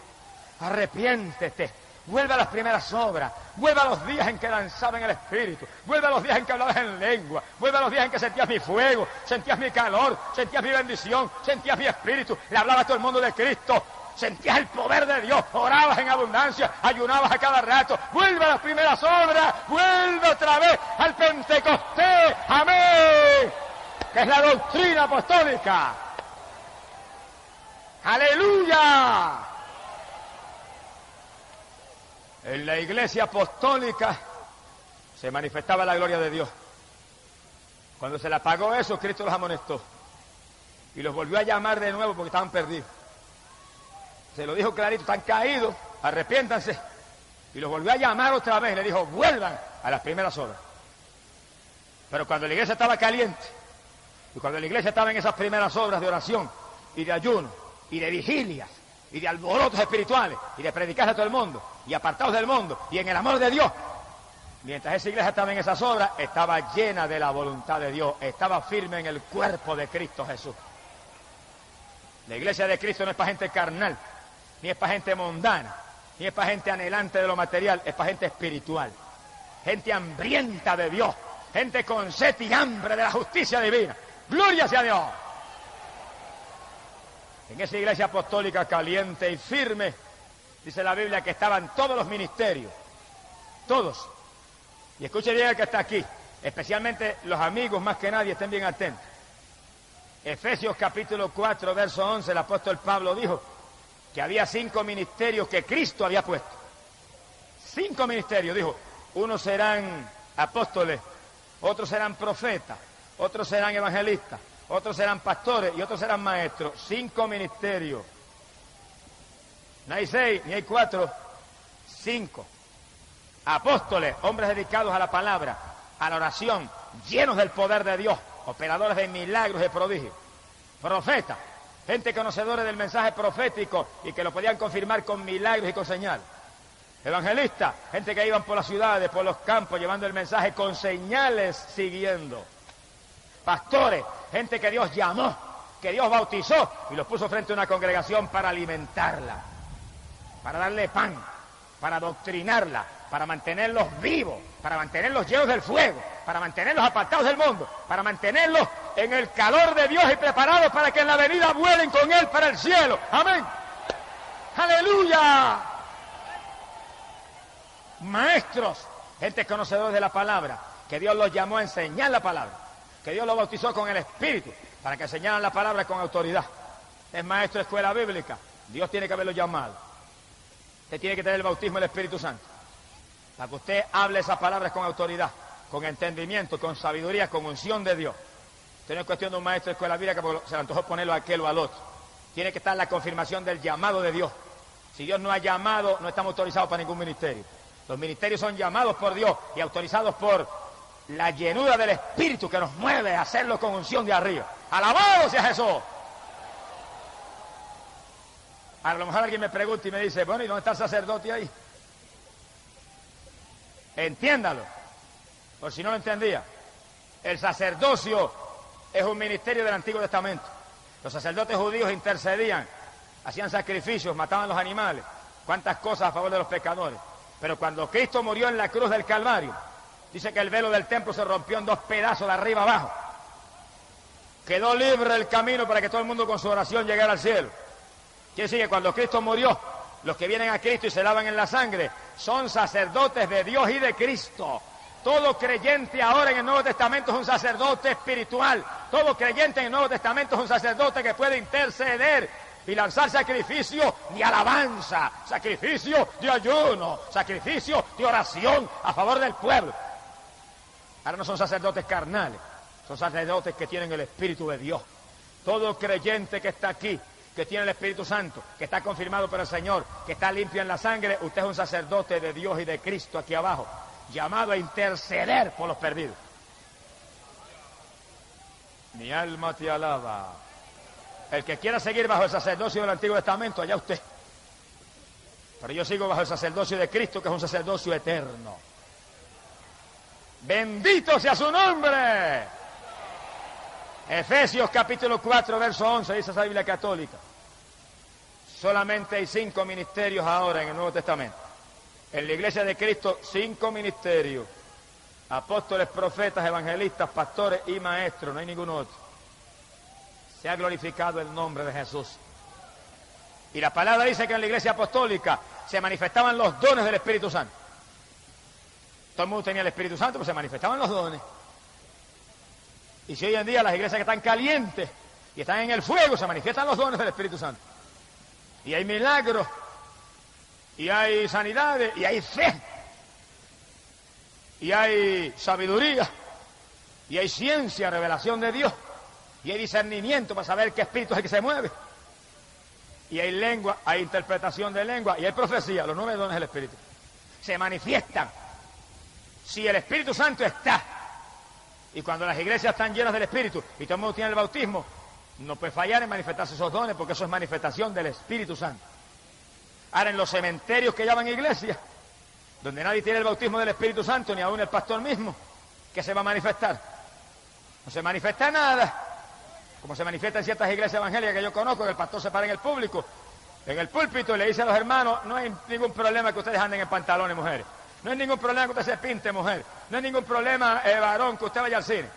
arrepiéntete, vuelve a las primeras obras, vuelve a los días en que danzaba en el Espíritu, vuelve a los días en que hablabas en lengua, vuelve a los días en que sentías mi fuego, sentías mi calor, sentías mi bendición, sentías mi espíritu, le hablabas a todo el mundo de Cristo, sentías el poder de Dios, orabas en abundancia, ayunabas a cada rato, vuelve a las primeras obras, vuelve otra vez al Pentecostés, amén, que es la doctrina apostólica. ¡Aleluya! En la iglesia apostólica se manifestaba la gloria de Dios. Cuando se le apagó eso, Cristo los amonestó y los volvió a llamar de nuevo porque estaban perdidos. Se lo dijo clarito, están caídos, arrepiéntanse. Y los volvió a llamar otra vez, le dijo, vuelvan a las primeras obras. Pero cuando la iglesia estaba caliente, y cuando la iglesia estaba en esas primeras obras de oración, y de ayuno, y de vigilias, y de alborotos espirituales, y de predicar a todo el mundo, y apartados del mundo, y en el amor de Dios, mientras esa iglesia estaba en esas obras, estaba llena de la voluntad de Dios, estaba firme en el cuerpo de Cristo Jesús. La iglesia de Cristo no es para gente carnal, ni es para gente mundana, ni es para gente anhelante de lo material, es para gente espiritual. gente hambrienta de Dios, gente con sed y hambre de la justicia divina. ¡Gloria sea a Dios! En esa iglesia apostólica caliente y firme, dice la Biblia que estaban todos los ministerios, todos. Y escuche bien el que está aquí, especialmente los amigos más que nadie, estén bien atentos. Efesios capítulo 4, verso 11, el apóstol Pablo dijo que había 5 ministerios que Cristo había puesto. 5 ministerios, dijo, unos serán apóstoles, otros serán profetas, otros serán evangelistas, otros serán pastores y otros serán maestros. 5 ministerios. No hay 6, ni hay 4, 5. Apóstoles, hombres dedicados a la palabra, a la oración, llenos del poder de Dios, operadores de milagros y prodigios. Profetas, gente conocedora del mensaje profético y que lo podían confirmar con milagros y con señales. Evangelistas, gente que iban por las ciudades, por los campos, llevando el mensaje con señales siguiendo. Pastores, gente que Dios llamó, que Dios bautizó y los puso frente a una congregación para alimentarla, para darle pan, para adoctrinarla, para mantenerlos vivos, para mantenerlos llenos del fuego, para mantenerlos apartados del mundo, para mantenerlos en el calor de Dios y preparados para que en la venida vuelen con Él para el cielo. ¡Amén! ¡Aleluya! Maestros, gente conocedora de la palabra, que Dios los llamó a enseñar la palabra, que Dios los bautizó con el Espíritu, para que enseñaran la palabra con autoridad. Es maestro de escuela bíblica, Dios tiene que haberlo llamado. Usted tiene que tener el bautismo del Espíritu Santo, para que usted hable esas palabras con autoridad, con entendimiento, con sabiduría, con unción de Dios. Esto no es cuestión de un maestro de escuela bíblica porque se le antojó ponerlo a aquel o al otro. Tiene que estar la confirmación del llamado de Dios. Si Dios no ha llamado, no estamos autorizados para ningún ministerio. Los ministerios son llamados por Dios y autorizados por la llenura del Espíritu que nos mueve a hacerlo con unción de arriba. ¡Alabado sea Jesús! A lo mejor alguien me pregunta y me dice, bueno, ¿y dónde está el sacerdote ahí? Entiéndalo, por si no lo entendía. El sacerdocio es un ministerio del Antiguo Testamento. Los sacerdotes judíos intercedían, hacían sacrificios, mataban los animales, cuántas cosas a favor de los pecadores. Pero cuando Cristo murió en la cruz del Calvario, dice que el velo del templo se rompió en 2 pedazos de arriba abajo. Quedó libre el camino para que todo el mundo con su oración llegara al cielo. Quiere decir que cuando Cristo murió, los que vienen a Cristo y se lavan en la sangre son sacerdotes de Dios y de Cristo. Todo creyente ahora en el Nuevo Testamento es un sacerdote espiritual. Todo creyente en el Nuevo Testamento es un sacerdote que puede interceder y lanzar sacrificio de alabanza, sacrificio de ayuno, sacrificio de oración a favor del pueblo. Ahora no son sacerdotes carnales, son sacerdotes que tienen el Espíritu de Dios. Todo creyente que está aquí, que tiene el Espíritu Santo, que está confirmado por el Señor, que está limpio en la sangre, usted es un sacerdote de Dios y de Cristo aquí abajo, llamado a interceder por los perdidos. Mi alma te alaba. El que quiera seguir bajo el sacerdocio del Antiguo Testamento, allá usted. Pero yo sigo bajo el sacerdocio de Cristo, que es un sacerdocio eterno. ¡Bendito sea su nombre! Efesios capítulo 4, verso 11, dice esa Biblia católica. Solamente hay 5 ministerios ahora en el Nuevo Testamento. En la iglesia de Cristo, 5 ministerios. Apóstoles, profetas, evangelistas, pastores y maestros, no hay ningún otro. Se ha glorificado el nombre de Jesús. Y la palabra dice que en la iglesia apostólica se manifestaban los dones del Espíritu Santo. Todo el mundo tenía el Espíritu Santo, pero se manifestaban los dones. Y si hoy en día las iglesias que están calientes y están en el fuego, se manifiestan los dones del Espíritu Santo. Y hay milagros, y hay sanidades, y hay fe, y hay sabiduría, y hay ciencia, revelación de Dios, y hay discernimiento para saber qué espíritu es el que se mueve. Y hay lengua, hay interpretación de lengua, y hay profecía, los 9 dones del Espíritu. Se manifiestan. Si el Espíritu Santo está, y cuando las iglesias están llenas del Espíritu, y todo el mundo tiene el bautismo, no puede fallar en manifestarse esos dones, porque eso es manifestación del Espíritu Santo. Ahora, en los cementerios que llaman iglesias, donde nadie tiene el bautismo del Espíritu Santo, ni aún el pastor mismo, ¿qué se va a manifestar? No se manifiesta nada. Como se manifiesta en ciertas iglesias evangélicas que yo conozco, que el pastor se para en el público, en el púlpito, y le dice a los hermanos, no hay ningún problema que ustedes anden en pantalones, mujeres. No es ningún problema que usted se pinte, mujer. No es ningún problema, varón, que usted vaya al cine.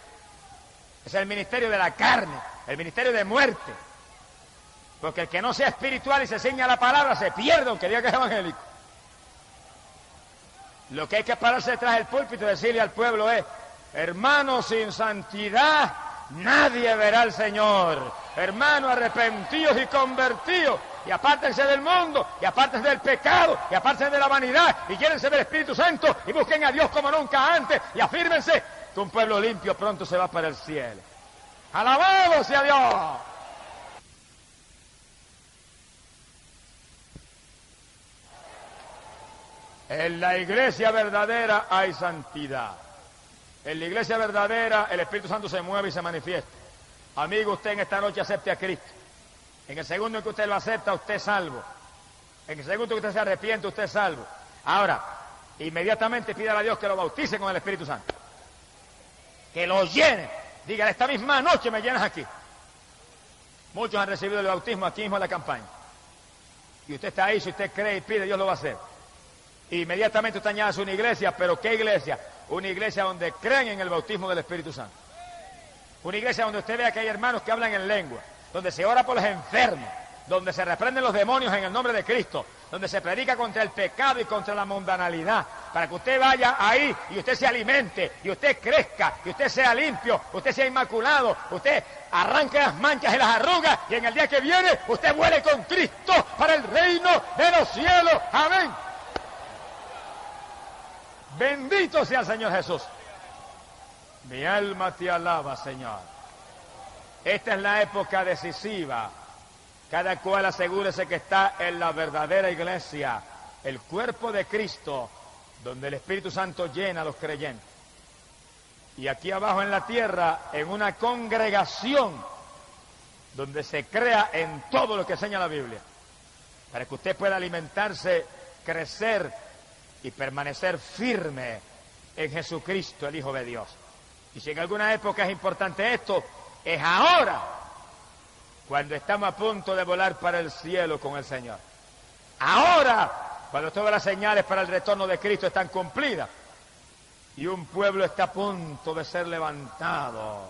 Es el ministerio de la carne, el ministerio de muerte. Porque el que no sea espiritual y se ciña a la palabra se pierde, aunque diga que es evangélico. Lo que hay que pararse detrás del púlpito y decirle al pueblo es: hermanos, sin santidad nadie verá al Señor. Hermanos, arrepentidos y convertidos, y apártense del mundo, y apártense del pecado, y apártense de la vanidad, y llénense del Espíritu Santo, y busquen a Dios como nunca antes, y afírmense que un pueblo limpio pronto se va para el cielo. ¡Alabado sea Dios! En la iglesia verdadera hay santidad. En la iglesia verdadera el Espíritu Santo se mueve y se manifiesta. Amigo, usted en esta noche acepte a Cristo. En el segundo en que usted lo acepta, usted es salvo. En el segundo en que usted se arrepiente, usted es salvo. Ahora, inmediatamente pídale a Dios que lo bautice con el Espíritu Santo. Que lo llene. Dígale: esta misma noche me llenas aquí. Muchos han recibido el bautismo aquí mismo en la campaña. Y usted está ahí, si usted cree y pide, Dios lo va a hacer. Inmediatamente usted añade una iglesia, pero ¿qué iglesia? Una iglesia donde creen en el bautismo del Espíritu Santo. Una iglesia donde usted vea que hay hermanos que hablan en lengua, donde se ora por los enfermos, donde se reprenden los demonios en el nombre de Cristo, donde se predica contra el pecado y contra la mundanalidad, para que usted vaya ahí y usted se alimente, y usted crezca, y usted sea limpio, usted sea inmaculado, usted arranque las manchas y las arrugas, y en el día que viene usted vuele con Cristo para el reino de los cielos. Amén. Bendito sea el Señor Jesús. Mi alma te alaba, Señor. Esta es la época decisiva. Cada cual asegúrese que está en la verdadera iglesia, el cuerpo de Cristo, donde el Espíritu Santo llena a los creyentes. Y aquí abajo en la tierra, en una congregación, donde se crea en todo lo que enseña la Biblia, para que usted pueda alimentarse, crecer y permanecer firme en Jesucristo, el Hijo de Dios. Y si en alguna época es importante esto, es ahora, cuando estamos a punto de volar para el cielo con el Señor. Ahora, cuando todas las señales para el retorno de Cristo están cumplidas, y un pueblo está a punto de ser levantado,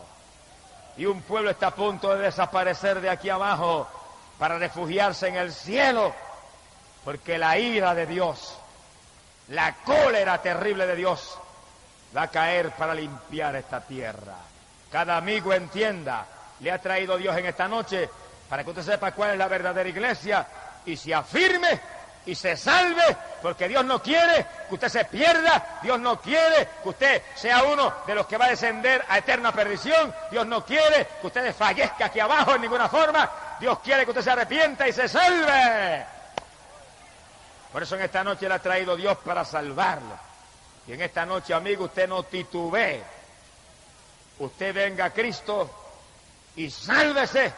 y un pueblo está a punto de desaparecer de aquí abajo para refugiarse en el cielo, porque la ira de Dios, la cólera terrible de Dios va a caer para limpiar esta tierra. Cada amigo entienda, le ha traído Dios en esta noche para que usted sepa cuál es la verdadera iglesia y se afirme y se salve, porque Dios no quiere que usted se pierda, Dios no quiere que usted sea uno de los que va a descender a eterna perdición, Dios no quiere que usted desfallezca aquí abajo en ninguna forma, Dios quiere que usted se arrepienta y se salve. Por eso en esta noche le ha traído Dios para salvarlo. Y en esta noche, amigo, usted no titubee. Usted venga a Cristo y sálvese,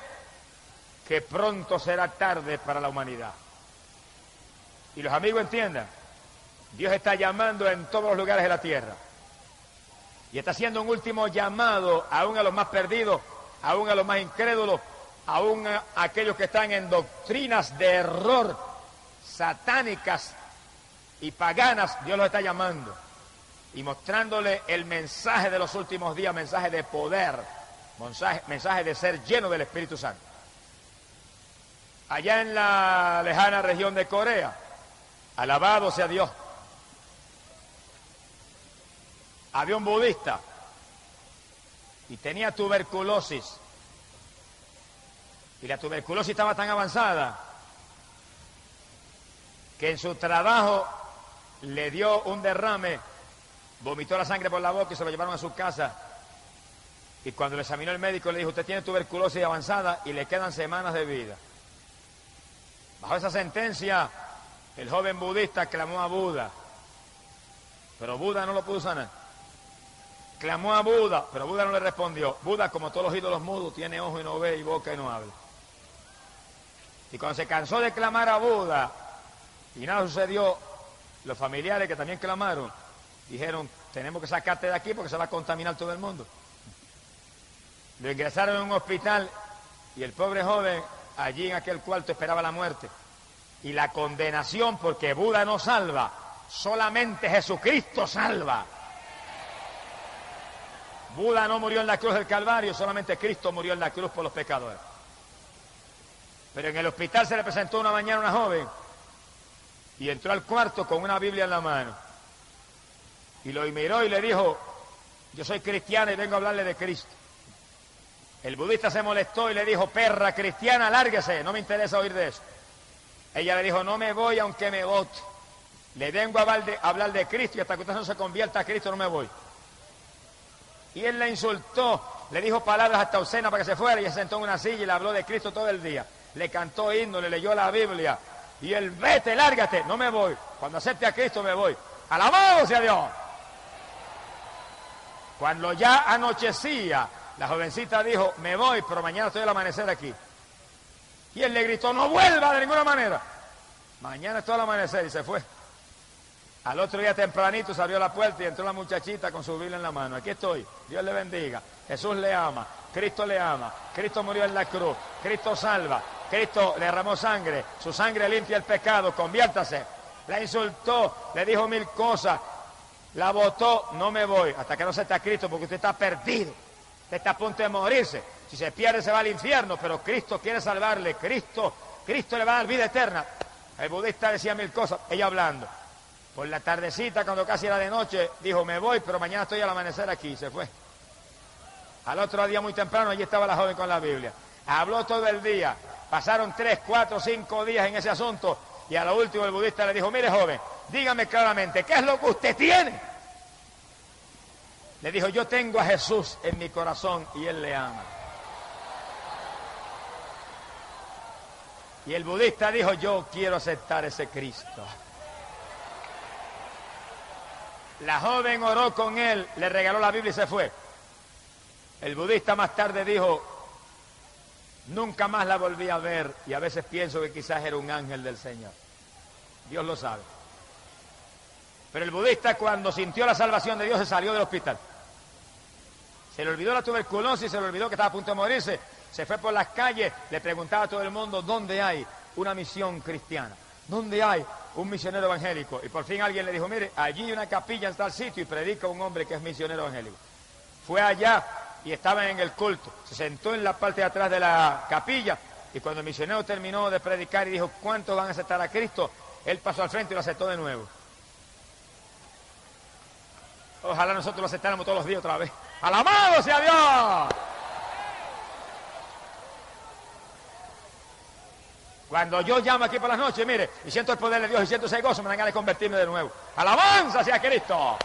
que pronto será tarde para la humanidad. Y los amigos entiendan, Dios está llamando en todos los lugares de la tierra. Y está haciendo un último llamado aún a los más perdidos, aún a los más incrédulos, aún a aquellos que están en doctrinas de error, satánicas y paganas. Dios los está llamando y mostrándole el mensaje de los últimos días, mensaje de poder, mensaje de ser lleno del Espíritu Santo. Allá en la lejana región de Corea, alabado sea Dios, había un budista y tenía tuberculosis, y la tuberculosis estaba tan avanzada que en su trabajo le dio un derrame, vomitó la sangre por la boca y se lo llevaron a su casa. Y cuando le examinó el médico le dijo: usted tiene tuberculosis avanzada y le quedan semanas de vida. Bajo esa sentencia, el joven budista clamó a Buda, pero Buda no lo pudo sanar. Clamó a Buda, pero Buda no le respondió. Buda, como todos los ídolos mudos, tiene ojo y no ve, y boca y no habla. Y cuando se cansó de clamar a Buda y nada sucedió, los familiares que también clamaron dijeron: tenemos que sacarte de aquí porque se va a contaminar todo el mundo. Lo ingresaron en un hospital y el pobre joven allí en aquel cuarto esperaba la muerte y la condenación, porque Buda no salva, Solamente Jesucristo salva. Buda no murió en la cruz del Calvario, solamente Cristo murió en la cruz por los pecadores. Pero en el hospital se le presentó una mañana una joven y entró al cuarto con una Biblia en la mano. Y lo miró y le dijo, yo soy cristiana y vengo a hablarle de Cristo. El budista se molestó y le dijo, perra cristiana, lárguese, no me interesa oír de eso. Ella le dijo, no me voy aunque me vote. Le vengo a hablar de Cristo y hasta que usted no se convierta a Cristo no me voy. Y él la insultó, le dijo palabras hasta obscenas para que se fuera y se sentó en una silla y le habló de Cristo todo el día. Le cantó himno, le leyó la Biblia y él, vete, lárgate, no me voy. Cuando acepte a Cristo me voy. ¡Alabado sea Dios! Cuando ya anochecía, la jovencita dijo, me voy, pero mañana estoy al amanecer aquí. Y él le gritó, no vuelva de ninguna manera. Mañana estoy al amanecer y se fue. Al otro día tempranito se abrió la puerta y entró la muchachita con su Biblia en la mano. Aquí estoy, Dios le bendiga, Jesús le ama, Cristo le ama, Cristo murió en la cruz, Cristo salva, Cristo le derramó sangre, su sangre limpia el pecado, conviértase. La insultó, le dijo mil cosas, la botó, no me voy, hasta que no acepte a Cristo porque usted está perdido, usted está a punto de morirse. Si se pierde se va al infierno, pero Cristo quiere salvarle, Cristo le va a dar vida eterna. El budista decía mil cosas, ella hablando. Por la tardecita, cuando casi era de noche, dijo, me voy, pero mañana estoy al amanecer aquí, y se fue. Al otro día muy temprano, allí estaba la joven con la Biblia. Habló todo el día, pasaron 3, 4, 5 días en ese asunto, y a lo último el budista le dijo, mire joven, dígame claramente, ¿qué es lo que usted tiene? Le dijo, yo tengo a Jesús en mi corazón y Él le ama. Y el budista dijo, yo quiero aceptar ese Cristo. La joven oró con él, le regaló la Biblia y se fue. El budista más tarde dijo, nunca más la volví a ver y a veces pienso que quizás era un ángel del Señor. Dios lo sabe. Pero el budista cuando sintió la salvación de Dios se salió del hospital. Se le olvidó la tuberculosis, se le olvidó que estaba a punto de morirse. Se fue por las calles, le preguntaba a todo el mundo dónde hay una misión cristiana. ¿Dónde hay un misionero evangélico? Y por fin alguien le dijo, mire, allí hay una capilla en tal sitio y predica un hombre que es misionero evangélico. Fue allá y estaba en el culto. Se sentó en la parte de atrás de la capilla y cuando el misionero terminó de predicar y dijo, ¿cuántos van a aceptar a Cristo? Él pasó al frente y lo aceptó de nuevo. Ojalá nosotros lo aceptáramos todos los días otra vez. ¡Alabado sea Dios! Cuando yo llamo aquí por las noches, mire, y siento el poder de Dios y siento ese gozo, me dan ganas de convertirme de nuevo. ¡Alabanza sea Cristo!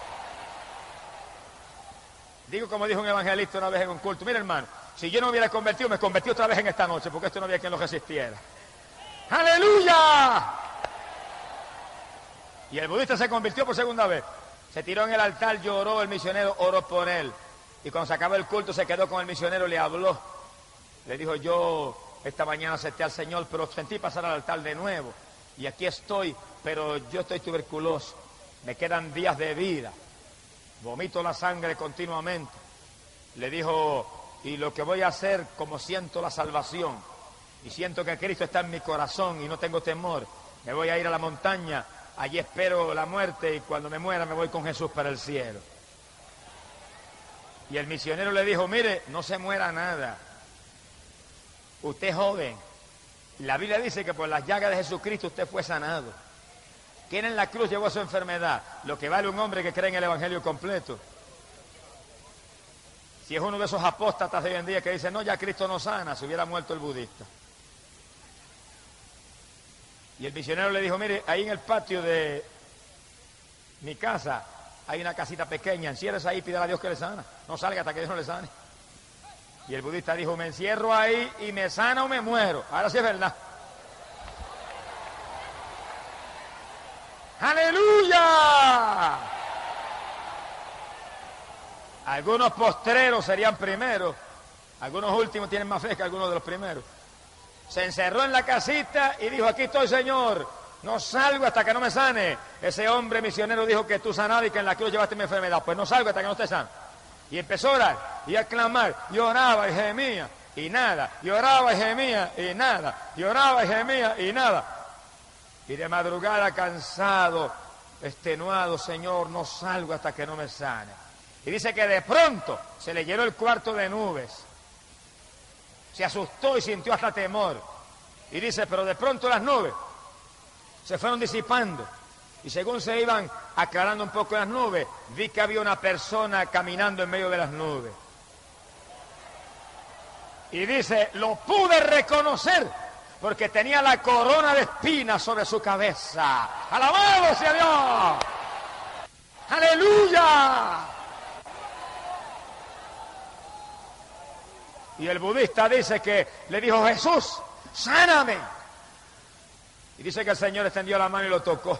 Digo como dijo un evangelista una vez en un culto, mire hermano, si yo no me hubiera convertido, me convertí otra vez en esta noche, porque esto no había quien lo resistiera. ¡Aleluya! Y el budista se convirtió por segunda vez. Se tiró en el altar, lloró, el misionero oró por él. Y cuando se acabó el culto se quedó con el misionero, le habló. Le dijo, yo esta mañana acepté al Señor, pero sentí pasar al altar de nuevo. Y aquí estoy, pero yo estoy tuberculoso. Me quedan días de vida. Vomito la sangre continuamente. Le dijo, y lo que voy a hacer, como siento la salvación, y siento que Cristo está en mi corazón y no tengo temor, me voy a ir a la montaña, allí espero la muerte y cuando me muera me voy con Jesús para el cielo. Y el misionero le dijo, mire, no se muera nada. Usted es joven. La Biblia dice que por las llagas de Jesucristo usted fue sanado. ¿Quién en la cruz llevó su enfermedad? Lo que vale un hombre que cree en el Evangelio completo. Si es uno de esos apóstatas de hoy en día que dice, no, ya Cristo no sana, se hubiera muerto el budista. Y el misionero le dijo, mire, ahí en el patio de mi casa hay una casita pequeña, enciérrese ahí y pídale a Dios que le sana. No salga hasta que Dios no le sane. Y el budista dijo, me encierro ahí y me sana o me muero. Ahora sí es verdad. ¡Aleluya! Algunos postreros serían primeros, algunos últimos tienen más fe que algunos de los primeros. Se encerró en la casita y dijo, aquí estoy, Señor, no salgo hasta que no me sane. Ese hombre misionero dijo que tú sanabas y que en la cruz llevaste mi enfermedad. Pues no salgo hasta que no esté sano. Y empezó a orar y a clamar, y oraba y gemía y nada, y oraba y gemía y nada, y oraba y gemía y nada. Y de madrugada cansado, extenuado, Señor, no salgo hasta que no me sane. Y dice que de pronto se le llenó el cuarto de nubes. Se asustó y sintió hasta temor. Y dice, pero de pronto las nubes se fueron disipando. Y según se iban aclarando un poco las nubes, vi que había una persona caminando en medio de las nubes. Y dice, lo pude reconocer porque tenía la corona de espinas sobre su cabeza. ¡Alabado sea Dios! ¡Aleluya! Y el budista dice que le dijo, Jesús, sáname. Y dice que el Señor extendió la mano y lo tocó.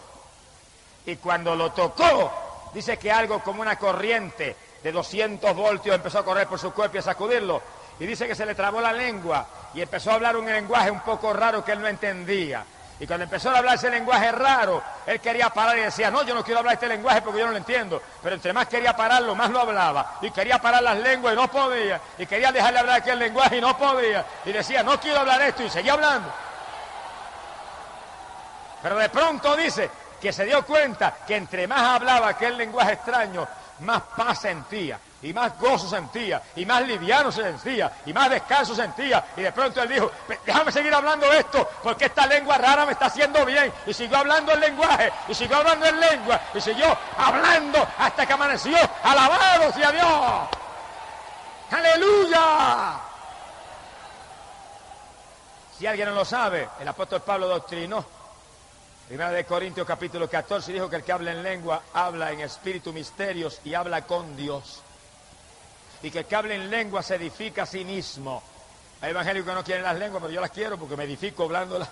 Y cuando lo tocó, dice que algo como una corriente de 200 voltios empezó a correr por su cuerpo y a sacudirlo. Y dice que se le trabó la lengua y empezó a hablar un lenguaje un poco raro que él no entendía. Y cuando empezó a hablar ese lenguaje raro, él quería parar y decía, no, yo no quiero hablar este lenguaje porque yo no lo entiendo. Pero entre más quería pararlo, más lo hablaba. Y quería parar las lenguas y no podía. Y quería dejarle hablar aquel lenguaje y no podía. Y decía, no quiero hablar esto, y seguía hablando. Pero de pronto dice que se dio cuenta que entre más hablaba aquel lenguaje extraño, más paz sentía, y más gozo sentía, y más liviano se sentía, y más descanso sentía. Y de pronto él dijo, déjame seguir hablando esto, porque esta lengua rara me está haciendo bien. Y siguió hablando el lenguaje, y siguió hablando en lengua, y siguió hablando hasta que amaneció. ¡Alabado sea Dios! ¡Aleluya! Si alguien no lo sabe, el apóstol Pablo doctrinó. Primera de Corintios capítulo 14 dijo que el que habla en lengua habla en espíritu misterios y habla con Dios. Y que el que habla en lengua se edifica a sí mismo. Hay evangélicos que no quieren las lenguas, pero yo las quiero porque me edifico hablándolas.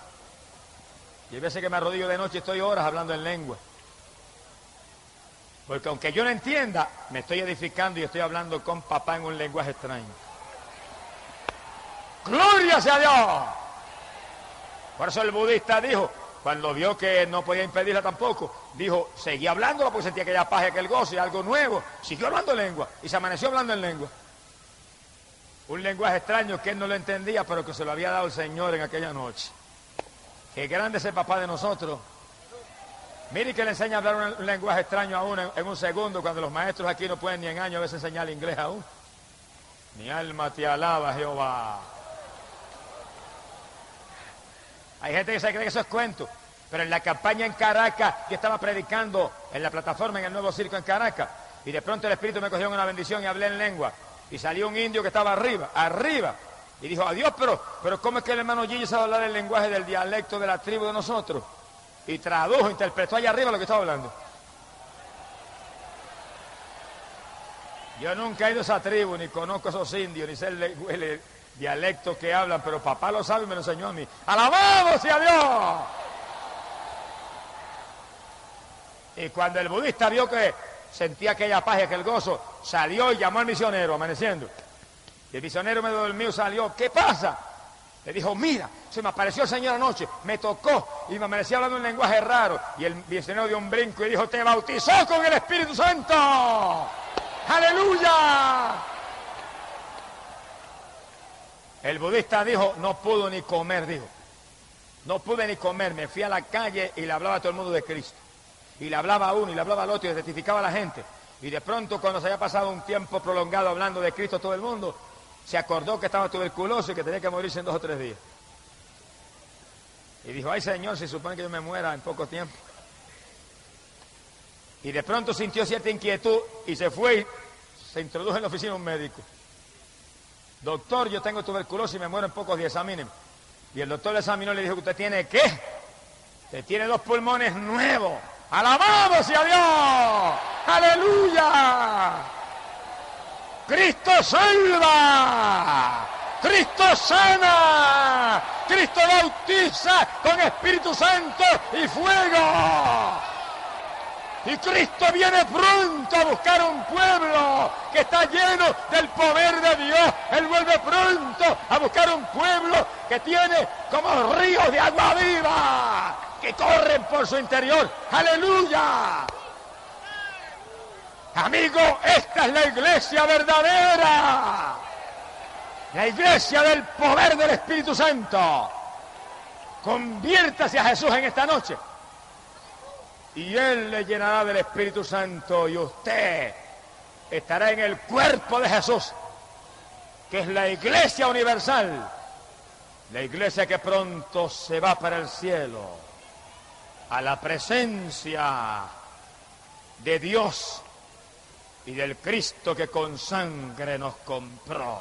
Y hay veces que me arrodillo de noche y estoy horas hablando en lengua. Porque aunque yo no entienda, me estoy edificando y estoy hablando con papá en un lenguaje extraño. ¡Gloria sea Dios! Por eso el budista dijo, cuando vio que no podía impedirla tampoco, dijo, seguía hablándola porque sentía aquella paz y aquel gozo y algo nuevo. Siguió hablando en lengua y se amaneció hablando en lengua. Un lenguaje extraño que él no lo entendía, pero que se lo había dado el Señor en aquella noche. Qué grande es el papá de nosotros. Mire que le enseña a hablar un lenguaje extraño a uno en un segundo, cuando los maestros aquí no pueden ni en años a veces enseñar inglés aún. Mi alma te alaba, Jehová. Hay gente que se cree que eso es cuento, pero en la campaña en Caracas, yo estaba predicando en la plataforma en el Nuevo Circo en Caracas, y de pronto el Espíritu me cogió en una bendición y hablé en lengua, y salió un indio que estaba arriba, y dijo, adiós, pero ¿cómo es que el hermano Gigi sabe hablar el lenguaje del dialecto de la tribu de nosotros? Y tradujo, interpretó allá arriba lo que estaba hablando. Yo nunca he ido a esa tribu, ni conozco a esos indios, ni sé el dialectos que hablan, pero papá lo sabe y me lo enseñó a mí. ¡Alabado sea Dios! Y cuando el budista vio que sentía aquella paz y aquel gozo, salió y llamó al misionero, amaneciendo. Y el misionero medio dormido salió, ¿qué pasa? Le dijo, mira, se me apareció el Señor anoche, me tocó y me amaneció hablando un lenguaje raro. Y el misionero dio un brinco y dijo, te bautizó con el Espíritu Santo. ¡Aleluya! El budista dijo, no pudo ni comer, dijo. No pude ni comer, me fui a la calle y le hablaba a todo el mundo de Cristo. Y le hablaba a uno y le hablaba al otro y le testificaba a la gente. Y de pronto, cuando se había pasado un tiempo prolongado hablando de Cristo a todo el mundo, se acordó que estaba tuberculoso y que tenía que morirse en 2 o 3 días. Y dijo, ay Señor, se supone que yo me muera en poco tiempo. Y de pronto sintió cierta inquietud y se fue y se introdujo en la oficina un médico. Doctor, yo tengo tuberculosis y me muero en pocos días, examíneme. Y el doctor le examinó y le dijo, ¿usted tiene qué? Usted tiene 2 pulmones nuevos. ¡Alabado sea Dios! ¡Aleluya! ¡Cristo salva! ¡Cristo sana! ¡Cristo bautiza con Espíritu Santo y fuego! Y Cristo viene pronto a buscar un pueblo que está lleno del poder de Dios. Él vuelve pronto a buscar un pueblo que tiene como ríos de agua viva que corren por su interior. ¡Aleluya! Amigo, esta es la iglesia verdadera. La iglesia del poder del Espíritu Santo. Conviértase a Jesús en esta noche. y Él le llenará del Espíritu Santo y usted estará en el cuerpo de Jesús, que es la Iglesia universal, la Iglesia que pronto se va para el cielo, a la presencia de Dios y del Cristo que con sangre nos compró.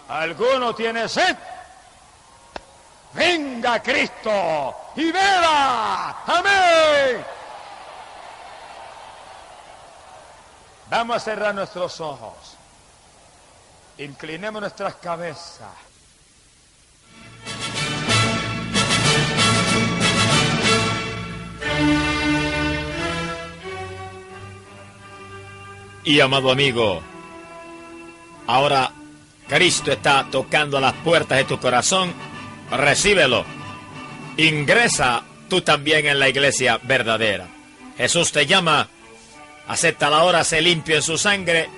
¿Alguno tiene sed? Venga Cristo y beba. Amén. Vamos a cerrar nuestros ojos. Inclinemos nuestras cabezas. Y amado amigo, ahora Cristo está tocando las puertas de tu corazón. Recíbelo. Ingresa tú también en la iglesia verdadera. Jesús te llama. Acéptala ahora, sé limpio en su sangre,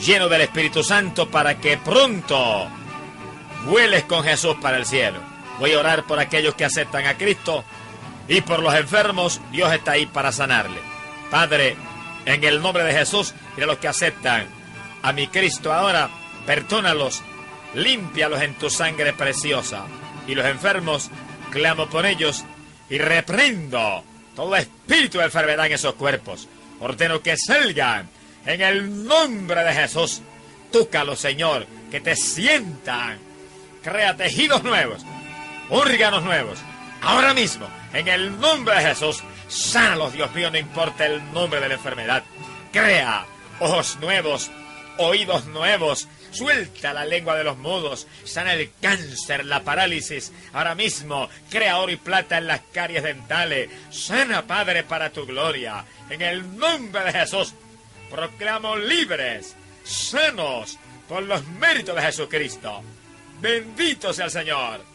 lleno del Espíritu Santo, para que pronto vueles con Jesús para el cielo. Voy a orar por aquellos que aceptan a Cristo y por los enfermos. Dios está ahí para sanarle. Padre, en el nombre de Jesús y de los que aceptan a mi Cristo ahora, perdónalos, límpialos en tu sangre preciosa. Y los enfermos, clamo por ellos y reprendo todo espíritu de enfermedad en esos cuerpos. Ordeno que salgan en el nombre de Jesús. Tócalos, Señor, que te sientan. Crea tejidos nuevos, órganos nuevos. Ahora mismo, en el nombre de Jesús, sánalos, Dios mío, no importa el nombre de la enfermedad. Crea ojos nuevos, oídos nuevos. Suelta la lengua de los mudos, sana el cáncer, la parálisis. Ahora mismo, crea oro y plata en las caries dentales. Sana, Padre, para tu gloria. En el nombre de Jesús, proclamo libres, sanos, por los méritos de Jesucristo. Bendito sea el Señor.